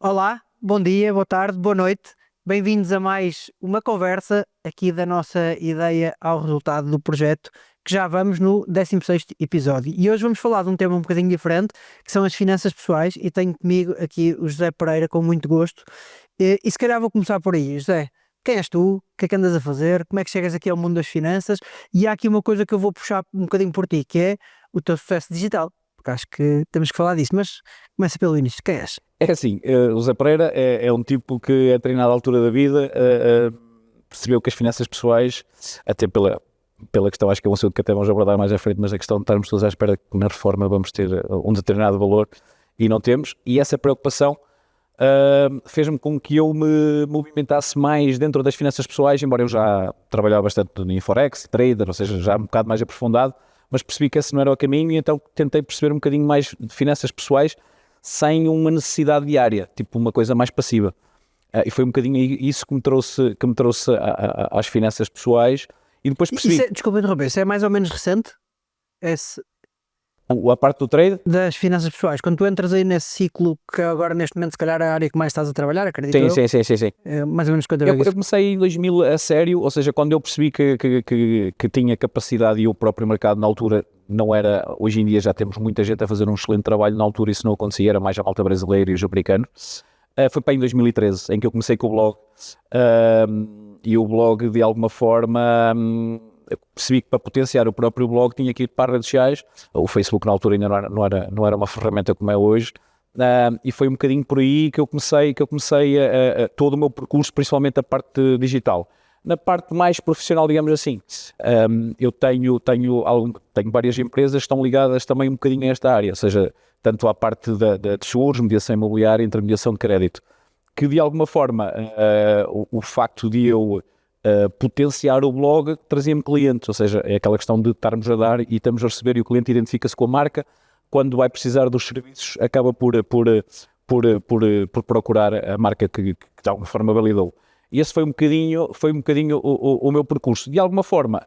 Olá, bom dia, boa tarde, boa noite. Bem-vindos a mais uma conversa aqui da nossa ideia ao resultado do projeto, que já vamos no 16º episódio. E hoje vamos falar de um tema um bocadinho diferente, que são as finanças pessoais, e tenho comigo aqui o José Pereira, com muito gosto. E se calhar vou começar por aí. José, quem és tu? O que é que andas a fazer? Como é que chegas aqui ao mundo das finanças? E há aqui uma coisa que eu vou puxar um bocadinho por ti, que é o teu sucesso digital, porque acho que temos que falar disso, mas começa pelo início. Quem és? É assim, o Zé Pereira é um tipo que a determinada altura da vida percebeu que as finanças pessoais, até pela questão, acho que é um assunto que até vamos abordar mais à frente, mas a questão de estarmos todos à espera que na reforma vamos ter um determinado valor e não temos, e essa preocupação fez-me com que eu me movimentasse mais dentro das finanças pessoais, embora eu já trabalhava bastante em Forex, trader, ou seja, já um bocado mais aprofundado, mas percebi que esse não era o caminho e então tentei perceber um bocadinho mais de finanças pessoais sem uma necessidade diária, tipo uma coisa mais passiva. E foi um bocadinho isso que me trouxe às finanças pessoais e depois percebi... Desculpa interromper, isso é mais ou menos recente? A parte do trade? Das finanças pessoais, quando tu entras aí nesse ciclo, que agora neste momento se calhar é a área que mais estás a trabalhar, acredito eu. Sim. Mais ou menos quando eu comecei em 2000 a sério, ou seja, quando eu percebi que tinha capacidade e o próprio mercado na altura não era, hoje em dia já temos muita gente a fazer um excelente trabalho, na altura isso não acontecia, era mais a malta brasileira e os americanos. Foi para em 2013, em que eu comecei com o blog, e o blog de alguma forma... Eu percebi que para potenciar o próprio blog tinha que ir para as redes sociais. O Facebook na altura ainda não era uma ferramenta como é hoje, e foi um bocadinho por aí que eu comecei todo o meu percurso, principalmente a parte digital. Na parte mais profissional, digamos assim, eu tenho várias empresas que estão ligadas também um bocadinho a esta área, ou seja, tanto à parte de seguros, mediação imobiliária, intermediação de crédito, que de alguma forma o facto de eu potenciar o blog trazia-me clientes, ou seja, é aquela questão de estarmos a dar e estamos a receber e o cliente identifica-se com a marca, quando vai precisar dos serviços acaba por procurar a marca que de alguma forma validou. E esse foi um bocadinho o meu percurso. De alguma forma,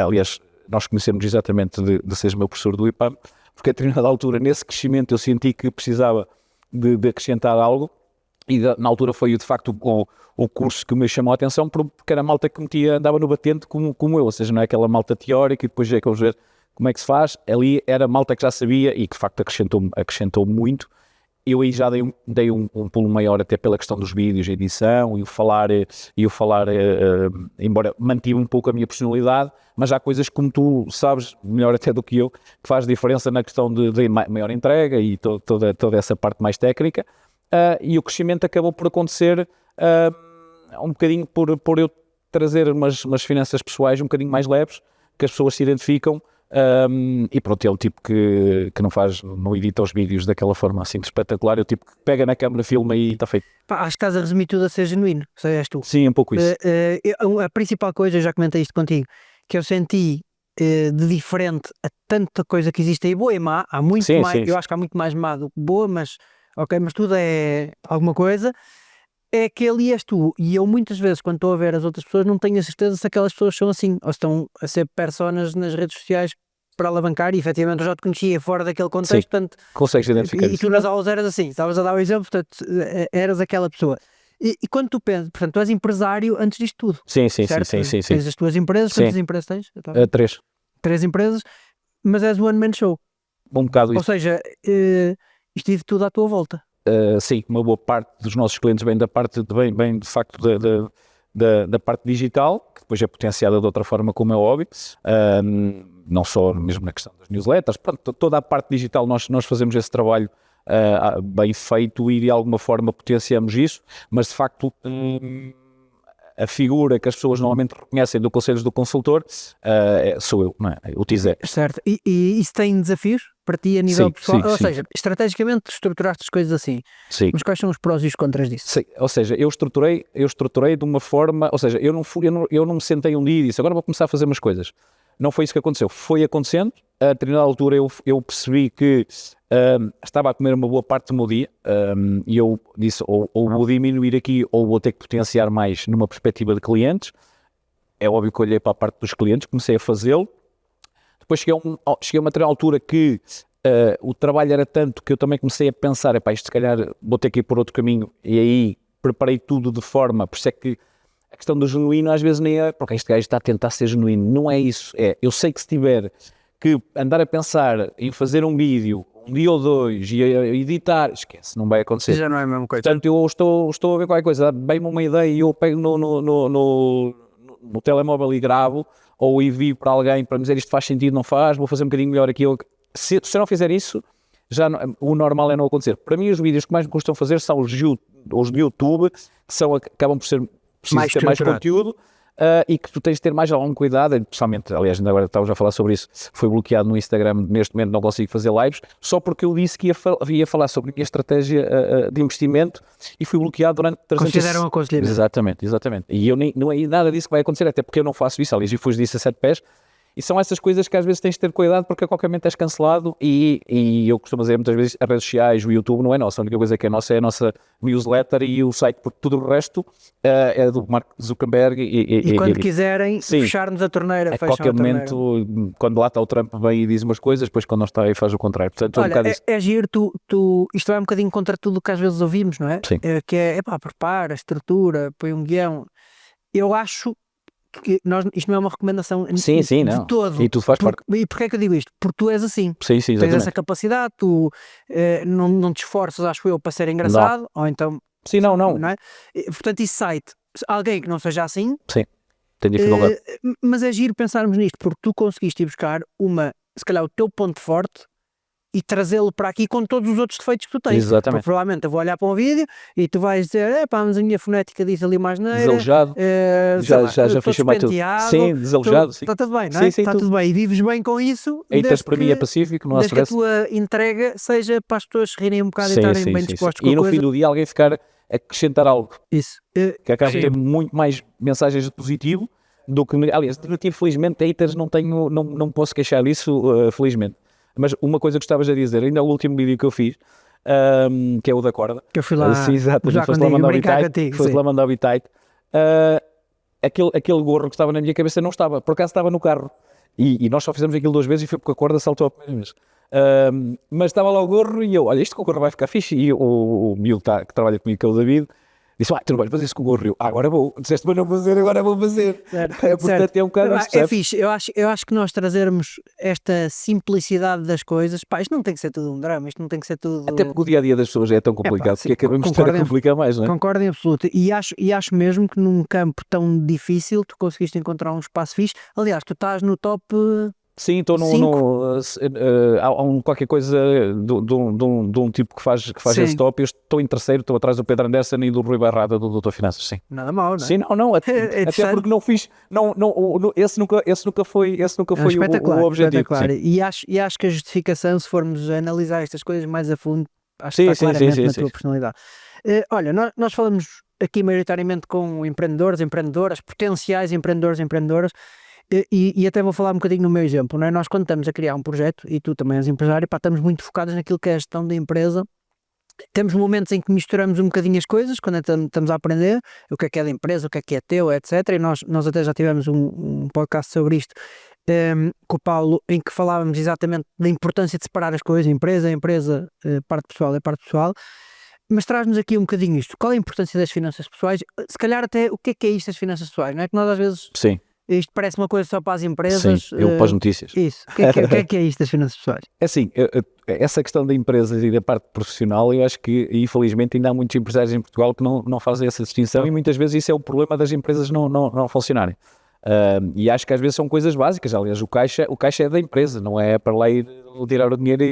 aliás, nós conhecemos exatamente de seres meu professor do IPAM, porque a determinada altura, nesse crescimento, eu senti que precisava de acrescentar algo. E na altura foi de facto o curso que me chamou a atenção, porque era a malta que andava no batente como eu, ou seja, não é aquela malta teórica e depois é que vamos ver como é que se faz. Ali era a malta que já sabia e que de facto acrescentou muito. Eu aí já dei um pulo maior até pela questão dos vídeos, a edição e o falar, embora mantive um pouco a minha personalidade, mas há coisas, como tu sabes melhor até do que eu, que faz diferença na questão de maior entrega e toda essa parte mais técnica. E o crescimento acabou por acontecer um bocadinho por eu trazer umas finanças pessoais um bocadinho mais leves, que as pessoas se identificam, e pronto, é o tipo que não edita os vídeos daquela forma assim de espetacular, é o tipo que pega na câmera, filma e está feito. Pá, acho que estás a resumir tudo a ser genuíno, sei, és tu. Sim, um pouco isso. A principal coisa, eu já comentei isto contigo, que eu senti de diferente a tanta coisa que existe aí, boa e má, há muito mais, eu acho que há muito mais má do que boa, mas ok, mas tudo é alguma coisa, é que ali és tu, e eu muitas vezes quando estou a ver as outras pessoas não tenho a certeza se aquelas pessoas são assim, ou se estão a ser personas nas redes sociais para alavancar, e efetivamente eu já te conhecia fora daquele contexto. Sim, portanto, consegues identificar e tu nas aulas eras assim, estavas a dar o exemplo, portanto eras aquela pessoa. E quando tu pensas, portanto, tu és empresário antes disto tudo. Sim. Tens as tuas empresas, quantas empresas tens? 3. 3 empresas, mas és o one man show. Um bocado isso. Ou seja, isto vive tudo à tua volta. Sim, uma boa parte dos nossos clientes vem da parte bem de facto da parte digital, que depois é potenciada de outra forma, como é óbvio, não só mesmo na questão das newsletters, pronto, toda a parte digital nós fazemos esse trabalho bem feito e de alguma forma potenciamos isso, mas de facto a figura que as pessoas normalmente reconhecem do Conselhos do Consultor sou eu, não é? O Tizé. Certo, e isso tem desafios para ti a nível pessoal? Sim. Ou seja, estrategicamente estruturaste as coisas assim, sim. Mas quais são os prós e os contras disso? Sim. Ou seja, eu estruturei de uma forma, ou seja, eu não me sentei um dia e disse, agora vou começar a fazer umas coisas. Não foi isso que aconteceu, foi acontecendo. A determinada altura eu percebi que estava a comer uma boa parte do meu dia, e eu disse, ou vou diminuir aqui, ou vou ter que potenciar mais numa perspectiva de clientes. É óbvio que olhei para a parte dos clientes, comecei a fazê-lo. Depois cheguei a uma determinada altura que o trabalho era tanto que eu também comecei a pensar, epá, isto se calhar vou ter que ir por outro caminho, e aí preparei tudo de forma, por isso é que a questão do genuíno às vezes nem é, porque este gajo está a tentar ser genuíno, não é isso, eu sei que se tiver que andar a pensar em fazer um vídeo, um dia ou dois, e a editar, esquece, não vai acontecer. Já não é a mesma coisa. Portanto, eu estou a ver qualquer coisa, bem-me uma ideia e eu pego no telemóvel e gravo, ou envio para alguém para me dizer isto faz sentido, não faz, vou fazer um bocadinho melhor aqui. Se eu não fizer isso, o normal é não acontecer. Para mim, os vídeos que mais me custam fazer são os de YouTube, que acabam por ser preciso ter mais conteúdo. E que tu tens de ter mais algum cuidado, especialmente, aliás, ainda agora estávamos a falar sobre isso, foi bloqueado no Instagram, neste momento não consigo fazer lives, só porque eu disse que ia falar sobre a minha estratégia de investimento e fui bloqueado durante 300... Consideram aconselhamento. Exatamente. E eu não é nada disso que vai acontecer, até porque eu não faço isso, aliás, eu fujo disso a 7 pés, e são essas coisas que às vezes tens de ter cuidado porque a qualquer momento és cancelado e eu costumo dizer muitas vezes as redes sociais, o YouTube não é nosso, a única coisa que é nossa é a nossa newsletter e o site, porque tudo o resto é do Mark Zuckerberg e quando quiserem fechar-nos a torneira, a qualquer momento, quando lá está o Trump vem e diz umas coisas, depois quando não está aí faz o contrário. Portanto, olha, é giro, isto vai um bocadinho contra tudo o que às vezes ouvimos, não é? Sim. Que é pá, prepara, estrutura, põe um guião. Eu acho que isto não é uma recomendação de todo. E tu faz parte. E porquê é que eu digo isto? Porque tu és assim. Sim, tens essa capacidade, tu não te esforças, acho eu, para ser engraçado, não. ou então... Sim, não é? Portanto, esse site, alguém que não seja assim... Sim, tem dificuldade. Mas é giro pensarmos nisto, porque tu conseguiste ir buscar se calhar o teu ponto forte e trazê-lo para aqui com todos os outros defeitos que tu tens. Exatamente. Porque provavelmente eu vou olhar para um vídeo e tu vais dizer, mas a minha fonética diz ali mais neira. Desalojado. Já fiz chamar tudo. Sim, desalojado. Está tudo bem, não é? Está tudo bem. E vives bem com isso. Eitas para mim é pacífico, não há stress. Desde que a tua entrega seja para as pessoas rirem um bocado e estarem bem dispostos com a coisa. E no fim do dia alguém ficar a acrescentar algo. Isso. Que acaba de ter muito mais mensagens de positivo do que... Aliás, de negativo, felizmente, haters não posso queixar disso, felizmente. Mas uma coisa que estavas a dizer, ainda o último vídeo que eu fiz, que é o da corda. Que eu fui lá, sim, exato, foste lá mandar o bitite. Foste lá mandar o bitite. Aquele gorro que estava na minha cabeça não estava, por acaso estava no carro. E nós só fizemos aquilo 2 vezes e foi porque a corda saltou a primeira vez. Mas estava lá o gorro e eu, olha, isto com o gorro vai ficar fixe. E o miúdo que trabalha comigo, que é o David, disse, tu não vais fazer isso com o gorro. Eu, agora vou. Disseste para não fazer, agora vou fazer. Certo, portanto, é um bocado isso. É fixe. Eu acho que nós trazermos esta simplicidade das coisas, isto não tem que ser tudo um drama, isto não tem que ser tudo... Até porque o dia-a-dia das pessoas é tão complicado que acabamos de ter a complicar mais, não é? Concordo em absoluto. E acho mesmo que num campo tão difícil tu conseguiste encontrar um espaço fixe. Aliás, tu estás no top... Sim, estou há qualquer coisa de um tipo que faz esse top. Eu estou em terceiro, estou atrás do Pedro Anderson e do Rui Barrada do Doutor Finanças, sim. Nada mal, não é? Sim, não, até porque não fiz, esse nunca foi o objetivo. E acho que a justificação, se formos analisar estas coisas mais a fundo, acho que está claramente na tua personalidade. Olha, nós falamos aqui maioritariamente com empreendedores, empreendedoras, potenciais empreendedores, empreendedoras, e até vou falar um bocadinho no meu exemplo, não é? Nós quando estamos a criar um projeto, e tu também és empresário, estamos muito focados naquilo que é a gestão da empresa. Temos momentos em que misturamos um bocadinho as coisas, quando estamos a aprender o que é da empresa, o que é teu, etc. E nós até já tivemos um podcast sobre isto com o Paulo, em que falávamos exatamente da importância de separar as coisas, empresa, parte pessoal é parte pessoal. Mas traz-nos aqui um bocadinho isto. Qual é a importância das finanças pessoais? Se calhar até o que é isto das finanças pessoais, não é? Que nós às vezes... Sim. Isto parece uma coisa só para as empresas. Sim, eu para as notícias. Isso. O que é isto das finanças pessoais? É assim, essa questão da empresas e da parte profissional, eu acho que, infelizmente, ainda há muitos empresários em Portugal que não fazem essa distinção e muitas vezes isso é o problema das empresas não funcionarem. E acho que às vezes são coisas básicas. Aliás, o caixa é da empresa, não é para lá ir tirar o dinheiro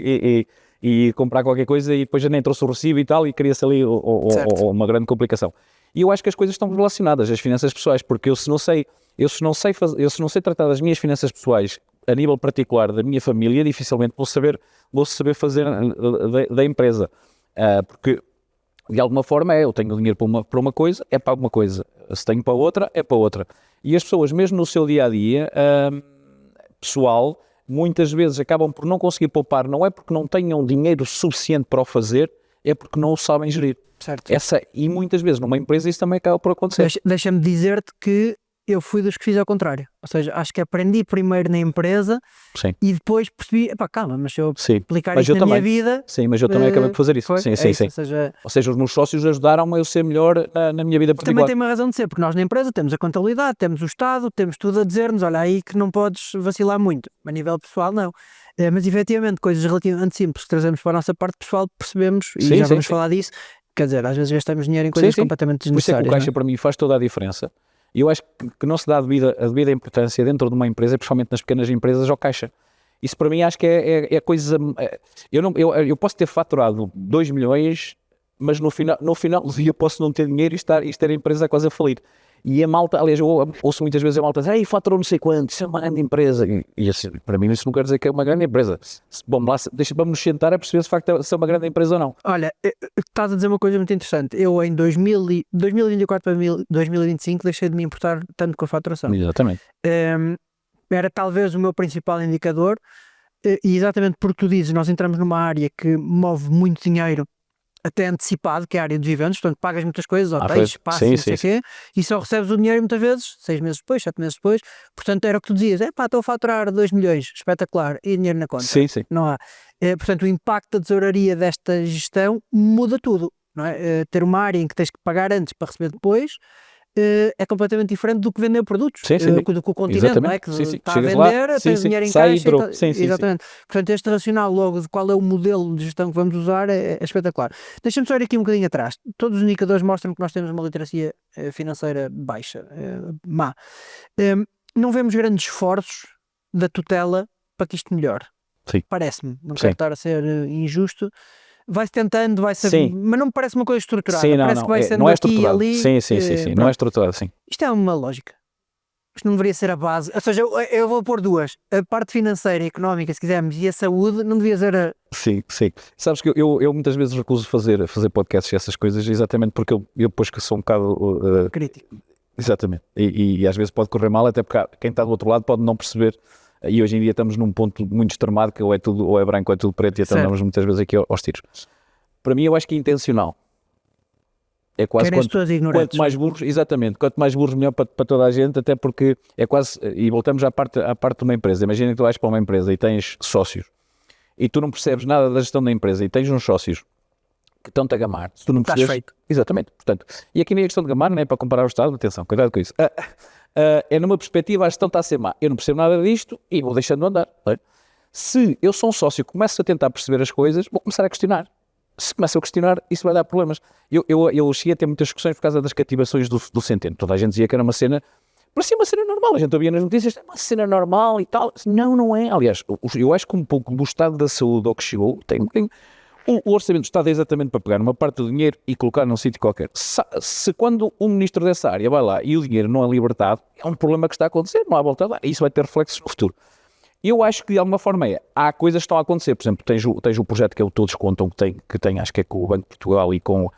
e comprar qualquer coisa e depois já nem trouxe o recibo e tal e cria-se ali uma grande complicação. E eu acho que as coisas estão relacionadas, as finanças pessoais, porque eu se não sei tratar das minhas finanças pessoais a nível particular da minha família, dificilmente vou saber fazer da empresa, porque de alguma forma eu tenho dinheiro para uma coisa, é para uma coisa, se tenho para outra, é para outra. E as pessoas, mesmo no seu dia-a-dia pessoal, muitas vezes acabam por não conseguir poupar, não é porque não tenham dinheiro suficiente para o fazer, é porque não o sabem gerir. Certo. E muitas vezes numa empresa isso também acaba por acontecer. Deixa-me dizer-te que eu fui dos que fiz ao contrário. Ou seja, acho que aprendi primeiro na empresa Sim. e depois percebi, calma, mas se eu Sim. aplicar Mas isto eu na minha também. vida... Sim, mas eu também acabei por fazer isso. Foi? Sim, É sim, isso, sim. Ou seja, os meus sócios ajudaram-me a ser melhor na minha vida também particular. tem uma razão de ser, porque nós na empresa temos a contabilidade, temos o Estado, temos tudo a dizer-nos, olha aí que não podes vacilar muito. A nível pessoal, não. Mas efetivamente, coisas relativamente simples que trazemos para a nossa parte pessoal, percebemos, e Sim, já sim, vamos sim. falar disso, quer dizer, às vezes gastamos dinheiro em coisas Sim. completamente Por isso é que desnecessárias. o caixa para mim faz toda a diferença. E eu acho que não se dá a devida importância dentro de uma empresa, principalmente nas pequenas empresas, ao caixa. Isso para mim acho que é coisa... Eu posso ter faturado 2 milhões, mas no final do dia posso não ter dinheiro e ter a empresa quase a falir. E a malta, aliás, eu ouço muitas vezes a malta dizer, faturou não sei quanto, isso é uma grande empresa. E assim, para mim isso não quer dizer que é uma grande empresa. Vamos lá, vamos nos sentar a perceber se de facto se é uma grande empresa ou não. Olha, estás a dizer uma coisa muito interessante. Eu em 2024 para 2025 deixei de me importar tanto com a faturação. Exatamente. Era talvez o meu principal indicador, e exatamente porque tu dizes, nós entramos numa área que move muito dinheiro até antecipado, que é a área dos eventos, portanto pagas muitas coisas, hotéis, espaços, não sei o quê, e só recebes o dinheiro muitas vezes 6 meses depois, 7 meses depois, portanto era o que tu dizias, estou a faturar 2 milhões, espetacular, e dinheiro na conta. Sim. Não há. Portanto o impacto da tesouraria desta gestão muda tudo, não é? Ter uma área em que tens que pagar antes para receber depois, é completamente diferente do que vender produtos, do que o continente, não é? Que está a vender, tem dinheiro em caixa, exatamente. Portanto, este racional logo de qual é o modelo de gestão que vamos usar é espetacular. Deixa-me só ir aqui um bocadinho atrás. Todos os indicadores mostram que nós temos uma literacia financeira baixa, má. Não vemos grandes esforços da tutela para que isto melhore. Parece-me, não quero estar a ser injusto. Vai-se tentando, mas não me parece uma coisa estruturada. Parece que vai sendo não é aqui e ali. Sim, não é estruturado, sim. Isto é uma lógica. Isto não deveria ser a base. Ou seja, eu vou pôr duas. A parte financeira e económica, se quisermos, e a saúde, não devia ser a... Sim. Sabes que eu muitas vezes recuso fazer podcasts e essas coisas, exatamente porque eu depois que sou um bocado... crítico. Exatamente. E às vezes pode correr mal, até porque quem está do outro lado pode não perceber. E hoje em dia estamos num ponto muito extremado, que ou é branco ou é tudo preto, e até andamos muitas vezes aqui aos tiros. Para mim eu acho que é intencional. É quase quanto mais burros, exatamente, quanto mais burros melhor para toda a gente, até porque é quase, e voltamos à parte de uma empresa. Imagina que tu vais para uma empresa e tens sócios, e tu não percebes nada da gestão da empresa, e tens uns sócios que estão-te a gamar. Se tu não percebes, estás feito. Exatamente, portanto, e aqui nem é questão de gamar, não é para comparar o Estado, atenção, cuidado com isso. É numa perspectiva, a gestão está a ser má. Eu não percebo nada disto e vou deixando andar. Não é? Se eu sou um sócio, começo a tentar perceber as coisas, vou começar a questionar. Se começo a questionar, isso vai dar problemas. Eu cheguei a ter muitas discussões por causa das cativações do Centeno. Toda a gente dizia que era uma cena, parecia uma cena normal. A gente ouvia nas notícias, é uma cena normal e tal. Não é. Aliás, eu acho que um pouco do estado da saúde ao que chegou, o orçamento do Estado é exatamente para pegar uma parte do dinheiro e colocar num sítio qualquer. Se quando um ministro dessa área vai lá e o dinheiro não é libertado, é um problema que está a acontecer, não há volta a dar. E isso vai ter reflexos no futuro. Eu acho que de alguma forma há coisas que estão a acontecer. Por exemplo, tens o projeto que é o Todos Contam, que tem acho que é com o Banco de Portugal e com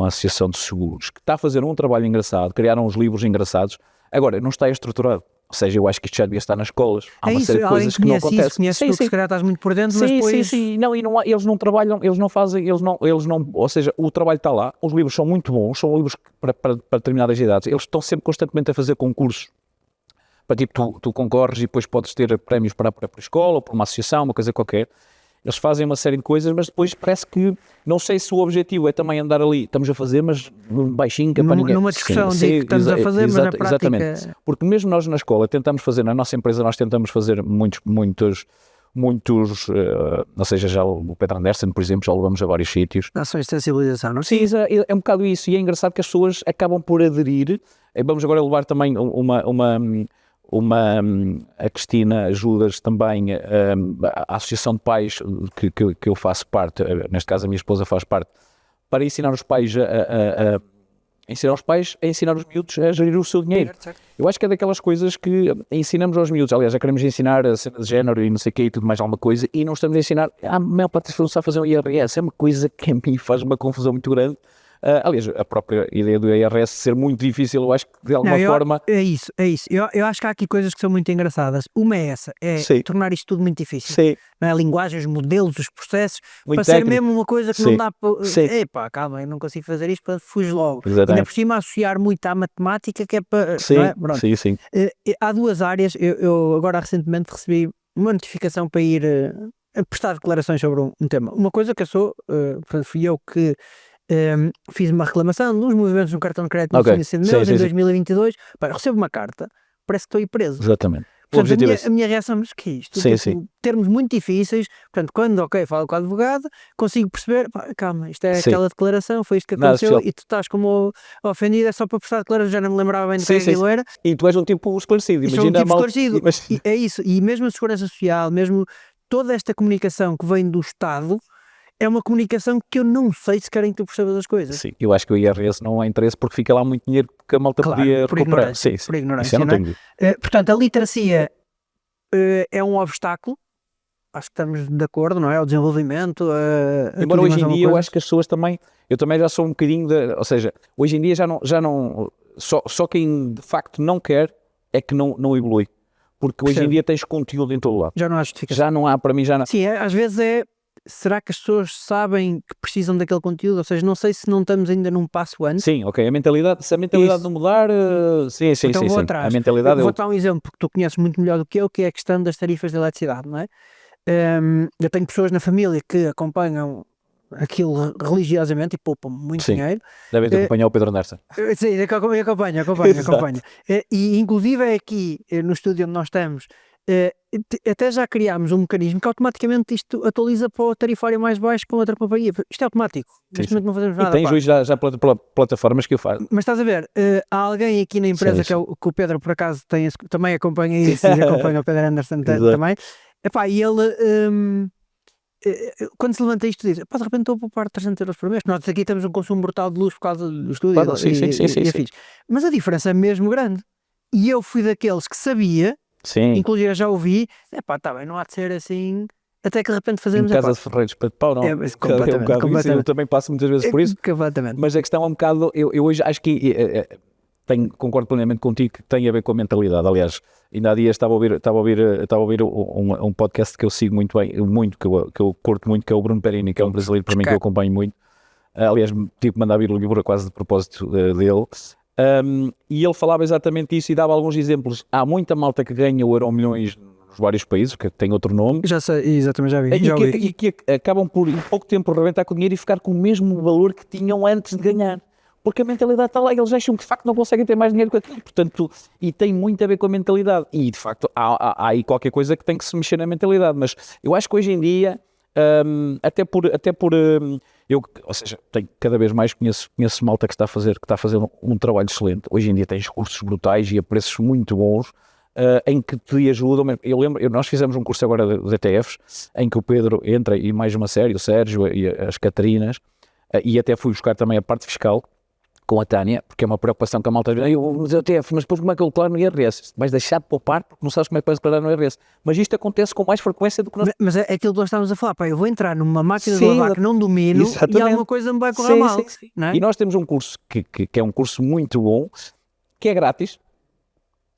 a Associação de Seguros, que está a fazer um trabalho engraçado, criaram uns livros engraçados. Agora, não está estruturado. Ou seja, eu acho que isto já devia estar na escolas. Há uma série de coisas que não acontecem. Conheces tu, que se calhar estás muito por dentro, mas depois... Sim. Não, eles não trabalham, eles não fazem, ou seja, o trabalho está lá, os livros são muito bons, são livros para determinadas idades. Eles estão sempre constantemente a fazer concursos. Para tipo, tu concorres e depois podes ter prémios para a escola ou para uma associação, uma coisa qualquer. Eles fazem uma série de coisas, mas depois parece que, não sei se o objetivo é também andar ali, estamos a fazer, mas baixinho, que é para ninguém. Numa discussão de que estamos a fazer, mas na prática... Exatamente. Porque mesmo nós na escola tentamos fazer, na nossa empresa nós tentamos fazer muitos, ou seja, já o Pedro Anderson, por exemplo, já o levamos a vários sítios. Ações de sensibilização, não é? Sim, é um bocado isso, e é engraçado que as pessoas acabam por aderir. Vamos agora levar também a Cristina Judas também, a Associação de Pais que eu faço parte, neste caso a minha esposa faz parte, para ensinar os pais a ensinar os miúdos a gerir o seu dinheiro. Certo. Eu acho que é daquelas coisas que ensinamos aos miúdos. Aliás, já queremos ensinar a cena de género e não sei o que e tudo mais alguma coisa, e não estamos a ensinar. A maior parte das pessoas não sabe fazer um IRS. É uma coisa que a mim faz uma confusão muito grande. Aliás, a própria ideia do IRS ser muito difícil, eu acho que de alguma forma... É isso. Eu acho que há aqui coisas que são muito engraçadas. Uma é essa, Sim. tornar isto tudo muito difícil. Sim. Não é? Linguagens, modelos, os processos, Muito para técnico. ser mesmo uma coisa que Sim. não dá para... Sim. Epá, calma, eu não consigo fazer isto, para fujo logo. Exatamente. Ainda por cima associar muito à matemática, que é para... Sim, não é? Pronto. sim. Há duas áreas, eu agora recentemente recebi uma notificação para ir a prestar declarações sobre um tema. Uma coisa que eu sou, fui eu que fiz uma reclamação nos movimentos no cartão de crédito no Ok. fornecimento de meus Sim. em 2022. Pá, eu recebo uma carta, parece que estou aí preso. Exatamente. O Portanto, objetivo é esse. a minha reação, mas o que é isto? Sim, Tipo, termos muito difíceis, portanto, quando, falo com o advogado, consigo perceber, pá, calma, isto é Sim. aquela declaração, foi isto que Nada aconteceu, especial. e tu estás como ofendido, é só para prestar declaração, já não me lembrava bem do que Sim, aquilo era. E tu és um tipo esclarecido. E sou um Imagina tipo a malta... esclarecido. E é isso, e mesmo a segurança social, mesmo toda esta comunicação que vem do Estado, é uma comunicação que eu não sei se querem que tu percebas as coisas. Sim, eu acho que o IRS não há interesse porque fica lá muito dinheiro que a malta Claro, podia por recuperar. ignorância, Sim. por ignorância, Isso eu não não é? tenho dúvida. Portanto, a literacia é um obstáculo, acho que estamos de acordo, não é? Ao desenvolvimento, a Embora tudo e hoje mais em alguma dia eu coisa. acho que as pessoas também, eu também já sou um bocadinho ou seja, hoje em dia já não só quem de facto não quer é que não evolui, porque hoje em Percebo. dia tens conteúdo em todo lado, Já não há justificação. já não há, para mim já não. Sim, às vezes será que as pessoas sabem que precisam daquele conteúdo? Ou seja, não sei se não estamos ainda num passo antes. Sim, ok, se a mentalidade Isso. não mudar, sim, Então vou sim. atrás. A mentalidade Vou dar um exemplo que tu conheces muito melhor do que eu, que é a questão das tarifas de eletricidade, não é? Eu tenho pessoas na família que acompanham aquilo religiosamente e poupam muito Sim. dinheiro. Devem ter acompanhado o Pedro Nersa. Sim, acompanho. Exato. E inclusive aqui no estúdio onde nós estamos, até já criámos um mecanismo que automaticamente isto atualiza para o tarifário mais baixo com outra companhia. Isto é automático. Neste Sim. momento não fazemos E nada. tens hoje já plataformas que eu faço. Mas estás a ver, há alguém aqui na empresa Sim. que o Pedro por acaso também acompanha isso e acompanha o Pedro Anderson também. Epá, e ele quando se levanta isto diz, pá, de repente estou a poupar 300 euros por mês. Nós aqui temos um consumo brutal de luz por causa do estúdio Claro, sim. e afins. Mas a diferença é mesmo grande. E eu fui daqueles que sabia, Sim. inclusive já ouvi, epá, tá bem, não há de ser assim, até que de repente fazemos... Em casa de ferreiros para de pau, não? Completamente. Eu também passo muitas vezes por isso. Completamente. Mas a questão é um bocado, eu hoje acho que concordo plenamente contigo que tem a ver com a mentalidade. Aliás, ainda há dias estava a ouvir um podcast que eu sigo muito bem, que eu curto muito, que é o Bruno Perini, que é um brasileiro para mim que eu acompanho muito. Aliás, tive que mandar vir o livro quase de propósito dele. E ele falava exatamente isso e dava alguns exemplos. Há muita malta que ganha o Euromilhões nos vários países, que tem outro nome. Já sei, exatamente, já vi. E que acabam por, em pouco tempo, rebentar com o dinheiro e ficar com o mesmo valor que tinham antes de ganhar. Porque a mentalidade está lá e eles acham que de facto não conseguem ter mais dinheiro que aquilo. Portanto, e tem muito a ver com a mentalidade. E de facto há aí qualquer coisa que tem que se mexer na mentalidade. Mas eu acho que hoje em dia, ou seja, cada vez mais conheço malta que está a fazer um trabalho excelente. Hoje em dia tens cursos brutais e a preços muito bons. Em que te ajudam. Nós fizemos um curso agora de ETFs, em que o Pedro entra e mais uma série, o Sérgio e as Catarinas, e até fui buscar também a parte fiscal com a Tânia, porque é uma preocupação que a malta diz, eu vou fazer ETF, mas depois como é que eu declaro no IRS? Vais deixar de poupar porque não sabes como é que vais declarar no IRS. Mas isto acontece com mais frequência do que nós... Mas é aquilo que nós estávamos a falar, pá, eu vou entrar numa máquina de lavar que não domino e alguma coisa me vai correr mal. Sim. Não é? E nós temos um curso que é um curso muito bom, que é grátis,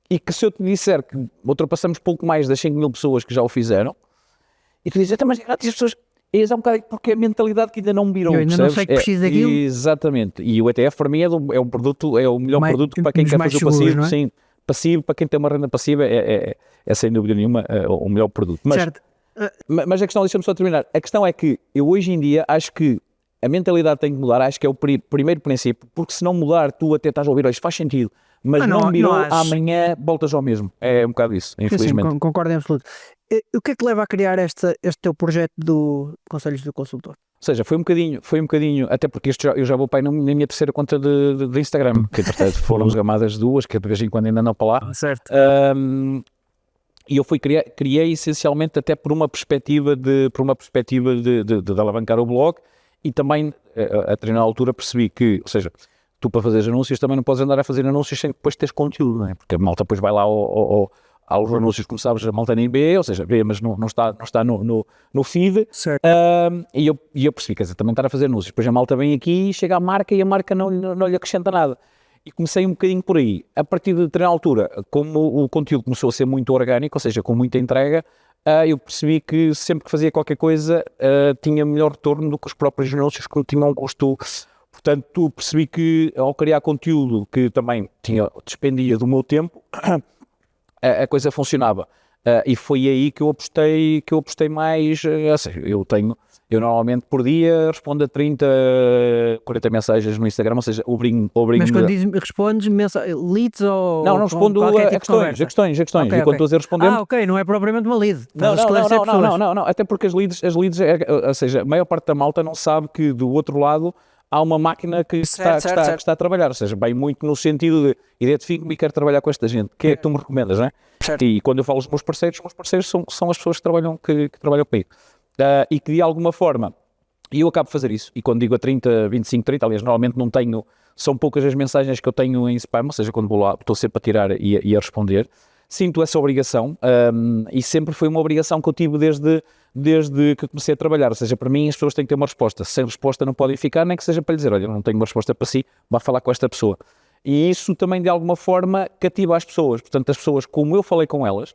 e que se eu te disser que ultrapassamos pouco mais das 5.000 pessoas que já o fizeram, e tu dizes, mas é grátis, as pessoas... É um bocado porque é a mentalidade que ainda não virou. Eu ainda percebes? não sei que preciso daquilo. Exatamente. E o ETF para mim é um produto, é o melhor produto para quem quer fazer o passivo. É? Sim, passivo, para quem tem uma renda passiva, é sem dúvida nenhuma o melhor produto. Certo. Mas a questão, deixa-me só terminar. A questão é que eu hoje em dia acho que a mentalidade tem que mudar, acho que é o primeiro princípio, porque se não mudar, tu até estás a ouvir, isto faz sentido, mas não virou, amanhã voltas ao mesmo. É um bocado isso, infelizmente. Sim, concordo em absoluto. O que é que leva a criar este teu projeto do Conselhos do Consultor? Ou seja, foi um bocadinho, até porque eu já vou para aí na minha terceira conta de Instagram, que portanto foram gamadas duas, que de vez em quando ainda não para lá. Certo. E eu criei essencialmente até por uma perspectiva de alavancar o blog e também, a determinada altura, percebi que, ou seja, tu para fazer anúncios também não podes andar a fazer anúncios sem depois teres conteúdo, não é? Porque a malta depois vai lá há os anúncios, como sabes, a malta nem vê, ou seja, vê, mas não está no feed. Certo. E eu percebi, quer dizer, também estar a fazer anúncios. Depois a malta vem aqui, chega à marca e a marca não lhe acrescenta nada. E comecei um bocadinho por aí. A partir de determinada altura, como o conteúdo começou a ser muito orgânico, ou seja, com muita entrega, eu percebi que sempre que fazia qualquer coisa tinha melhor retorno do que os próprios anúncios que tinham um custo. Portanto, percebi que ao criar conteúdo que também despendia do meu tempo, a coisa funcionava. E foi aí que eu apostei mais. Ou seja, eu normalmente por dia respondo a 30, 40 mensagens no Instagram, ou seja, obrigo Mas quando respondes leads ou... Não respondo a questões. Okay, e quando estou a dizer responder... ok, não é propriamente uma lead. Não, até porque as leads, ou seja, a maior parte da malta não sabe que do outro lado há uma máquina que está a trabalhar, ou seja, bem muito no sentido de identifico-me e quero trabalhar com esta gente, que é que tu me recomendas, não é? Certo. E quando eu falo dos meus parceiros são as pessoas que trabalham comigo. E que de alguma forma, e eu acabo de fazer isso, e quando digo a 30, 25, 30, aliás, normalmente não tenho, são poucas as mensagens que eu tenho em spam, ou seja, quando vou lá, estou sempre a tirar e a responder, sinto essa obrigação, e sempre foi uma obrigação que eu tive desde que comecei a trabalhar, ou seja, para mim as pessoas têm que ter uma resposta, sem resposta não podem ficar, nem que seja para lhe dizer, olha, não tenho uma resposta para si, vá falar com esta pessoa. E isso também de alguma forma cativa as pessoas, portanto as pessoas, como eu falei com elas,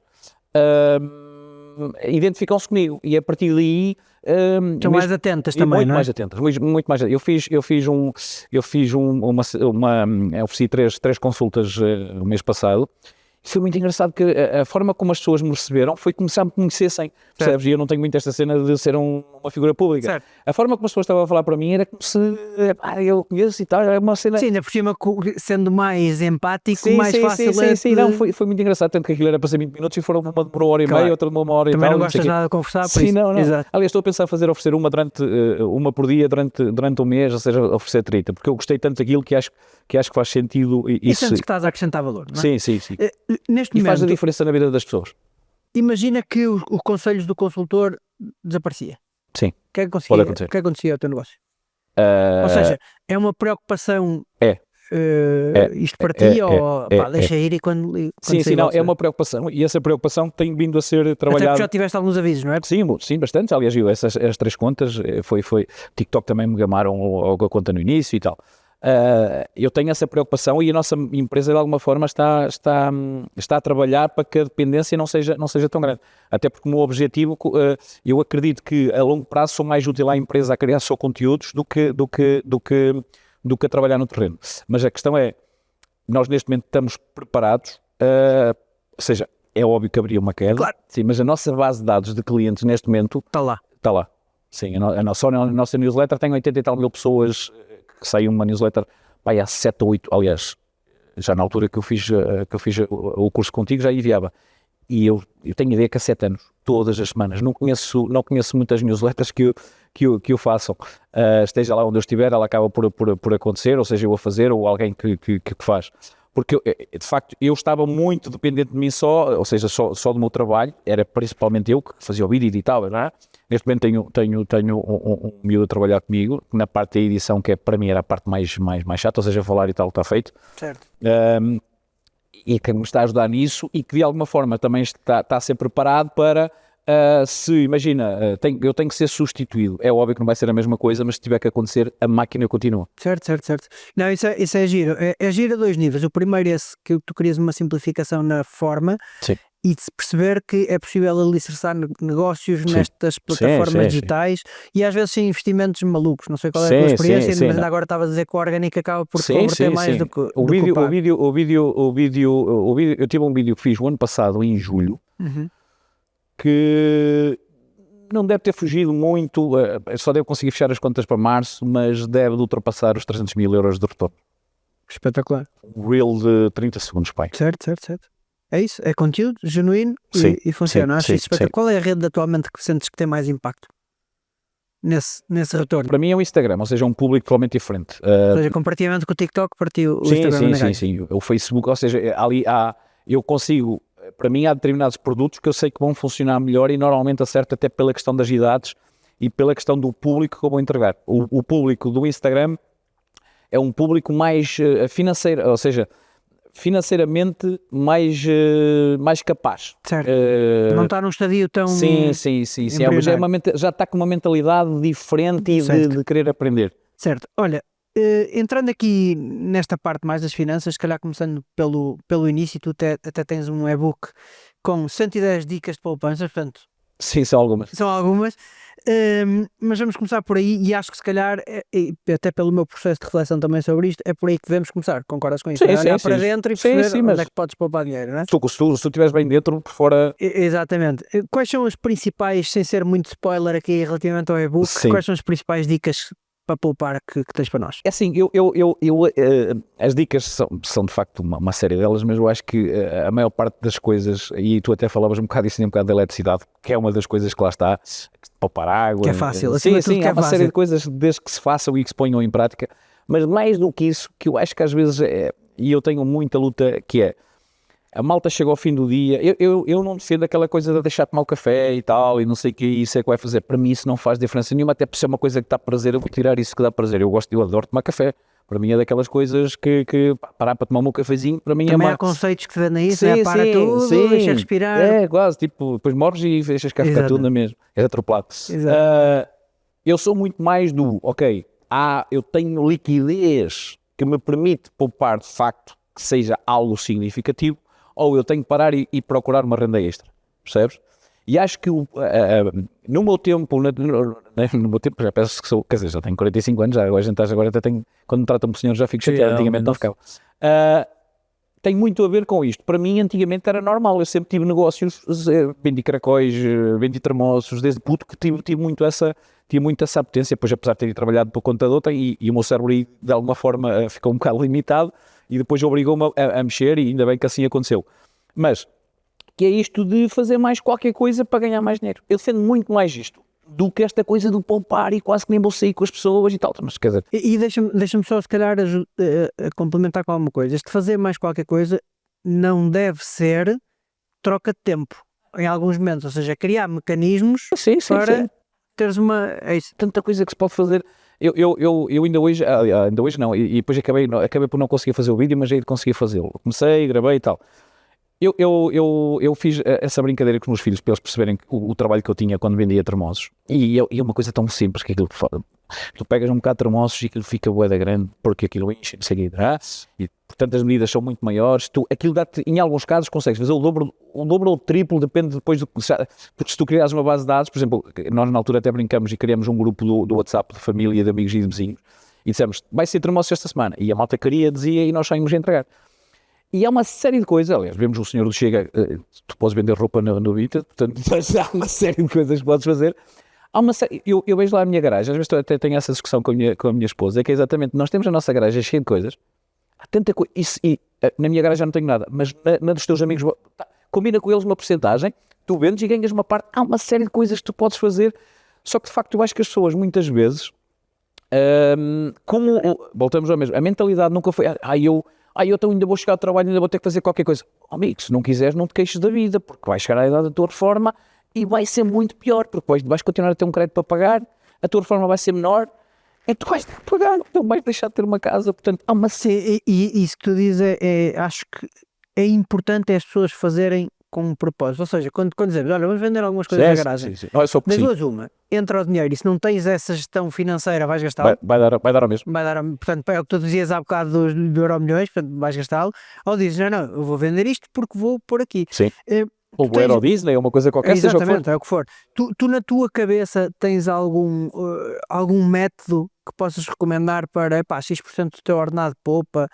identificam-se comigo e a partir daí estão mais atentas também, muito não é? mais atentas, muito mais atentas. Eu ofereci três consultas o mês passado. Foi muito engraçado que a forma como as pessoas me receberam foi começar a me conhecessem, percebes? E eu não tenho muito esta cena de ser uma figura pública. Certo. A forma como as pessoas estavam a falar para mim era como se eu conheço e tal, é uma cena... Sim, ainda por cima sendo mais empático, sim, mais fácil sim, não, foi muito engraçado, tanto que aquilo era para ser 20 minutos e uma demorou 1 hora e meia, outra demorou 1 hora e tal. Também não gostas nada de conversar, por sim, isso. não. Exato. Aliás, estou a pensar oferecer uma por dia durante um mês, ou seja, oferecer 30, porque eu gostei tanto daquilo que acho que faz sentido. E sentes que estás a acrescentar valor, não é? Sim. Neste E momento, faz a diferença na vida das pessoas. Imagina que os conselhos do consultor desaparecia. Sim, O que é que pode acontecer. O que acontecia ao teu negócio? Ou seja, é uma preocupação isto para ti ou deixa ir e quando sim, não, é uma preocupação e essa preocupação tem vindo a ser trabalhada. Até porque já tiveste alguns avisos, não é? Sim, bastante. Aliás, as 3 contas, foi TikTok também me gamaram a conta no início e tal. Eu tenho essa preocupação e a nossa empresa de alguma forma está a trabalhar para que a dependência não seja tão grande, até porque o meu objetivo, eu acredito que a longo prazo sou mais útil à empresa a criar só conteúdos do que a trabalhar no terreno, mas a questão é, nós neste momento estamos preparados, ou seja, é óbvio que haveria uma queda, claro. Sim, mas a nossa base de dados de clientes neste momento está lá. Sim, só na nossa newsletter tem 80 e tal mil pessoas que saiu uma newsletter há 7 ou 8, aliás, já na altura que eu fiz o curso contigo já enviava. E eu tenho ideia que há 7 anos, todas as semanas, não conheço muitas newsletters que o façam. Esteja lá onde eu estiver, ela acaba por acontecer, ou seja, eu a fazer, ou alguém que faz. Porque, de facto, eu estava muito dependente de mim só, ou seja, só do meu trabalho, era principalmente eu que fazia o vídeo e editava, não é? Neste momento tenho um miúdo a trabalhar comigo, na parte da edição, que para mim era a parte mais chata, ou seja, falar e tal, está feito. Certo. E que me está a ajudar nisso e que de alguma forma também está a ser preparado para, se imagina, eu tenho que ser substituído, é óbvio que não vai ser a mesma coisa, mas se tiver que acontecer, a máquina continua. Certo. Não, isso é giro. É giro a 2 níveis. O primeiro é esse, que tu querias uma simplificação na forma. Sim. E de se perceber que é possível alicerçar negócios nestas plataformas digitais e às vezes sem investimentos malucos. Não sei qual é a tua experiência, mas ainda agora estava a dizer que o orgânico acaba por converter mais do que o vídeo. Eu tive um vídeo que fiz o ano passado, em julho, que não deve ter fugido muito, só devo conseguir fechar as contas para março, mas deve de ultrapassar os 300 mil euros de retorno. Espetacular. Um reel de 30 segundos, pai. Certo. É isso, é conteúdo genuíno e funciona. Acho isso espetacular. Qual é a rede atualmente que sentes que tem mais impacto nesse retorno? Para mim é o Instagram, ou seja, é um público totalmente diferente. Ou seja, comparativamente com o TikTok, para ti o Instagram sim. O Facebook, ou seja, ali eu consigo, para mim há determinados produtos que eu sei que vão funcionar melhor e normalmente acerto até pela questão das idades e pela questão do público que eu vou entregar. O público do Instagram é um público mais financeiro, ou seja, financeiramente mais capaz. Certo. Não está num estadio tão Sim. embrionário. Já está com uma mentalidade diferente e Certo. de querer aprender. Certo. Olha, entrando aqui nesta parte mais das finanças, se calhar começando pelo início, tu até tens um e-book com 110 dicas de poupança, portanto, Sim, são algumas. são algumas, mas vamos começar por aí e acho que se calhar, até pelo meu processo de reflexão também sobre isto, é por aí que devemos começar, concordas com isso? Sim, É olhar sim, para sim. dentro e Sim, perceber sim, onde mas é que podes poupar dinheiro, não é? se tu estiveres bem dentro, por fora... Exatamente. Quais são as principais, sem ser muito spoiler aqui relativamente ao e-book, Sim. quais são as principais dicas para poupar que tens para nós? É assim, as dicas são de facto uma série delas, mas eu acho que a maior parte das coisas, e tu até falavas um bocado disso, um bocado da eletricidade, que é uma das coisas que lá está, poupar água. Que é fácil, acima de tudo que há é uma série fácil. de coisas desde que se façam e que se ponham em prática, mas mais do que isso, que eu acho que às vezes, e eu tenho muita luta, que é, a malta chega ao fim do dia, eu não defendo aquela coisa de deixar tomar o café e tal, e não sei o que isso é que vai fazer. Para mim isso não faz diferença nenhuma, até por ser uma coisa que dá prazer, eu vou tirar isso que dá prazer. Eu adoro tomar café. Para mim é daquelas coisas que parar para tomar o meu cafezinho, para mim Também é há conceitos que te vendem isso, sim, né? Para tudo, deixa respirar. É, quase, tipo, depois morres e deixas cá ficar Exato. tudo na mesma. És atropelado. Exato. Eu sou muito mais do, ok, eu tenho liquidez que me permite poupar de facto que seja algo significativo, ou eu tenho que parar e procurar uma renda extra, percebes? E acho que no meu tempo, no meu tempo, já penso que sou, quer dizer, já tenho 45 anos, já, agora até tenho, quando me tratam por senhor já fico chateado, antigamente não ficava. Tem muito a ver com isto. Para mim, antigamente era normal, eu sempre tive negócios, vendi caracóis, vendi termossos, desde puto que tive muito essa apetência, depois apesar de ter trabalhado por conta de outra, e o meu cérebro de alguma forma ficou um bocado limitado, e depois obrigou-me a mexer, e ainda bem que assim aconteceu. Mas, que é isto de fazer mais qualquer coisa para ganhar mais dinheiro. Eu defendo muito mais isto do que esta coisa do poupar e quase que nem vou sair com as pessoas e tal. Mas quer dizer... E deixa-me só, se calhar, a complementar com alguma coisa. Este fazer mais qualquer coisa não deve ser troca de tempo em alguns momentos, ou seja, criar mecanismos para teres uma... É isso. Tanta coisa que se pode fazer. Eu ainda hoje não, e depois acabei por não conseguir fazer o vídeo, mas aí consegui fazê-lo. Comecei, gravei e tal. Eu fiz essa brincadeira com os meus filhos para eles perceberem o trabalho que eu tinha quando vendia termossos. E é uma coisa tão simples que aquilo que tu pegas um bocado de termossos e aquilo fica bué da grande, porque aquilo enche, não sei o que, e portanto as medidas são muito maiores. Aquilo dá-te, em alguns casos consegues fazer o dobro ou o triplo, depende depois do que... Porque se tu criares uma base de dados, por exemplo, nós na altura até brincamos e criamos um grupo do WhatsApp de família, de amigos e de vizinhos, e dissemos, vai ser termossos esta semana. E a malta queria, dizia, e nós saímos a entregar. E há uma série de coisas, aliás, vemos o senhor do Chega, tu podes vender roupa no Vinted, portanto, há uma série de coisas que podes fazer. Eu vejo lá a minha garagem, às vezes até tenho essa discussão com a minha esposa, é que é exatamente, nós temos a nossa garagem cheia de coisas, há tanta coisa, e na minha garagem já não tenho nada, mas na dos teus amigos, combina com eles uma porcentagem, tu vendes e ganhas uma parte, há uma série de coisas que tu podes fazer, só que de facto eu acho que as pessoas muitas vezes, voltamos ao mesmo, a mentalidade nunca foi, eu então ainda vou chegar ao trabalho, ainda vou ter que fazer qualquer coisa. Amigo, se não quiseres, não te queixes da vida, porque vais chegar à idade da tua reforma e vai ser muito pior, porque vais continuar a ter um crédito para pagar, a tua reforma vai ser menor, e tu vais ter que pagar, então vais deixar de ter uma casa, portanto, há uma... E isso que tu dizes, acho que é importante as pessoas fazerem com um propósito, ou seja, quando dizemos, olha, vamos vender algumas coisas na garagem, sim. Não, é só das duas uma, entra o dinheiro e se não tens essa gestão financeira vais gastá-lo, vai dar ao mesmo. Portanto, é o que tu dizias há bocado do Euromilhões, portanto vais gastá-lo, ou dizes, não, eu vou vender isto porque vou pôr aqui. Sim. Ou o Euro Disney, uma coisa qualquer, exatamente, é o que for. Tu na tua cabeça tens algum método que possas recomendar para, X% do teu ordenado poupa?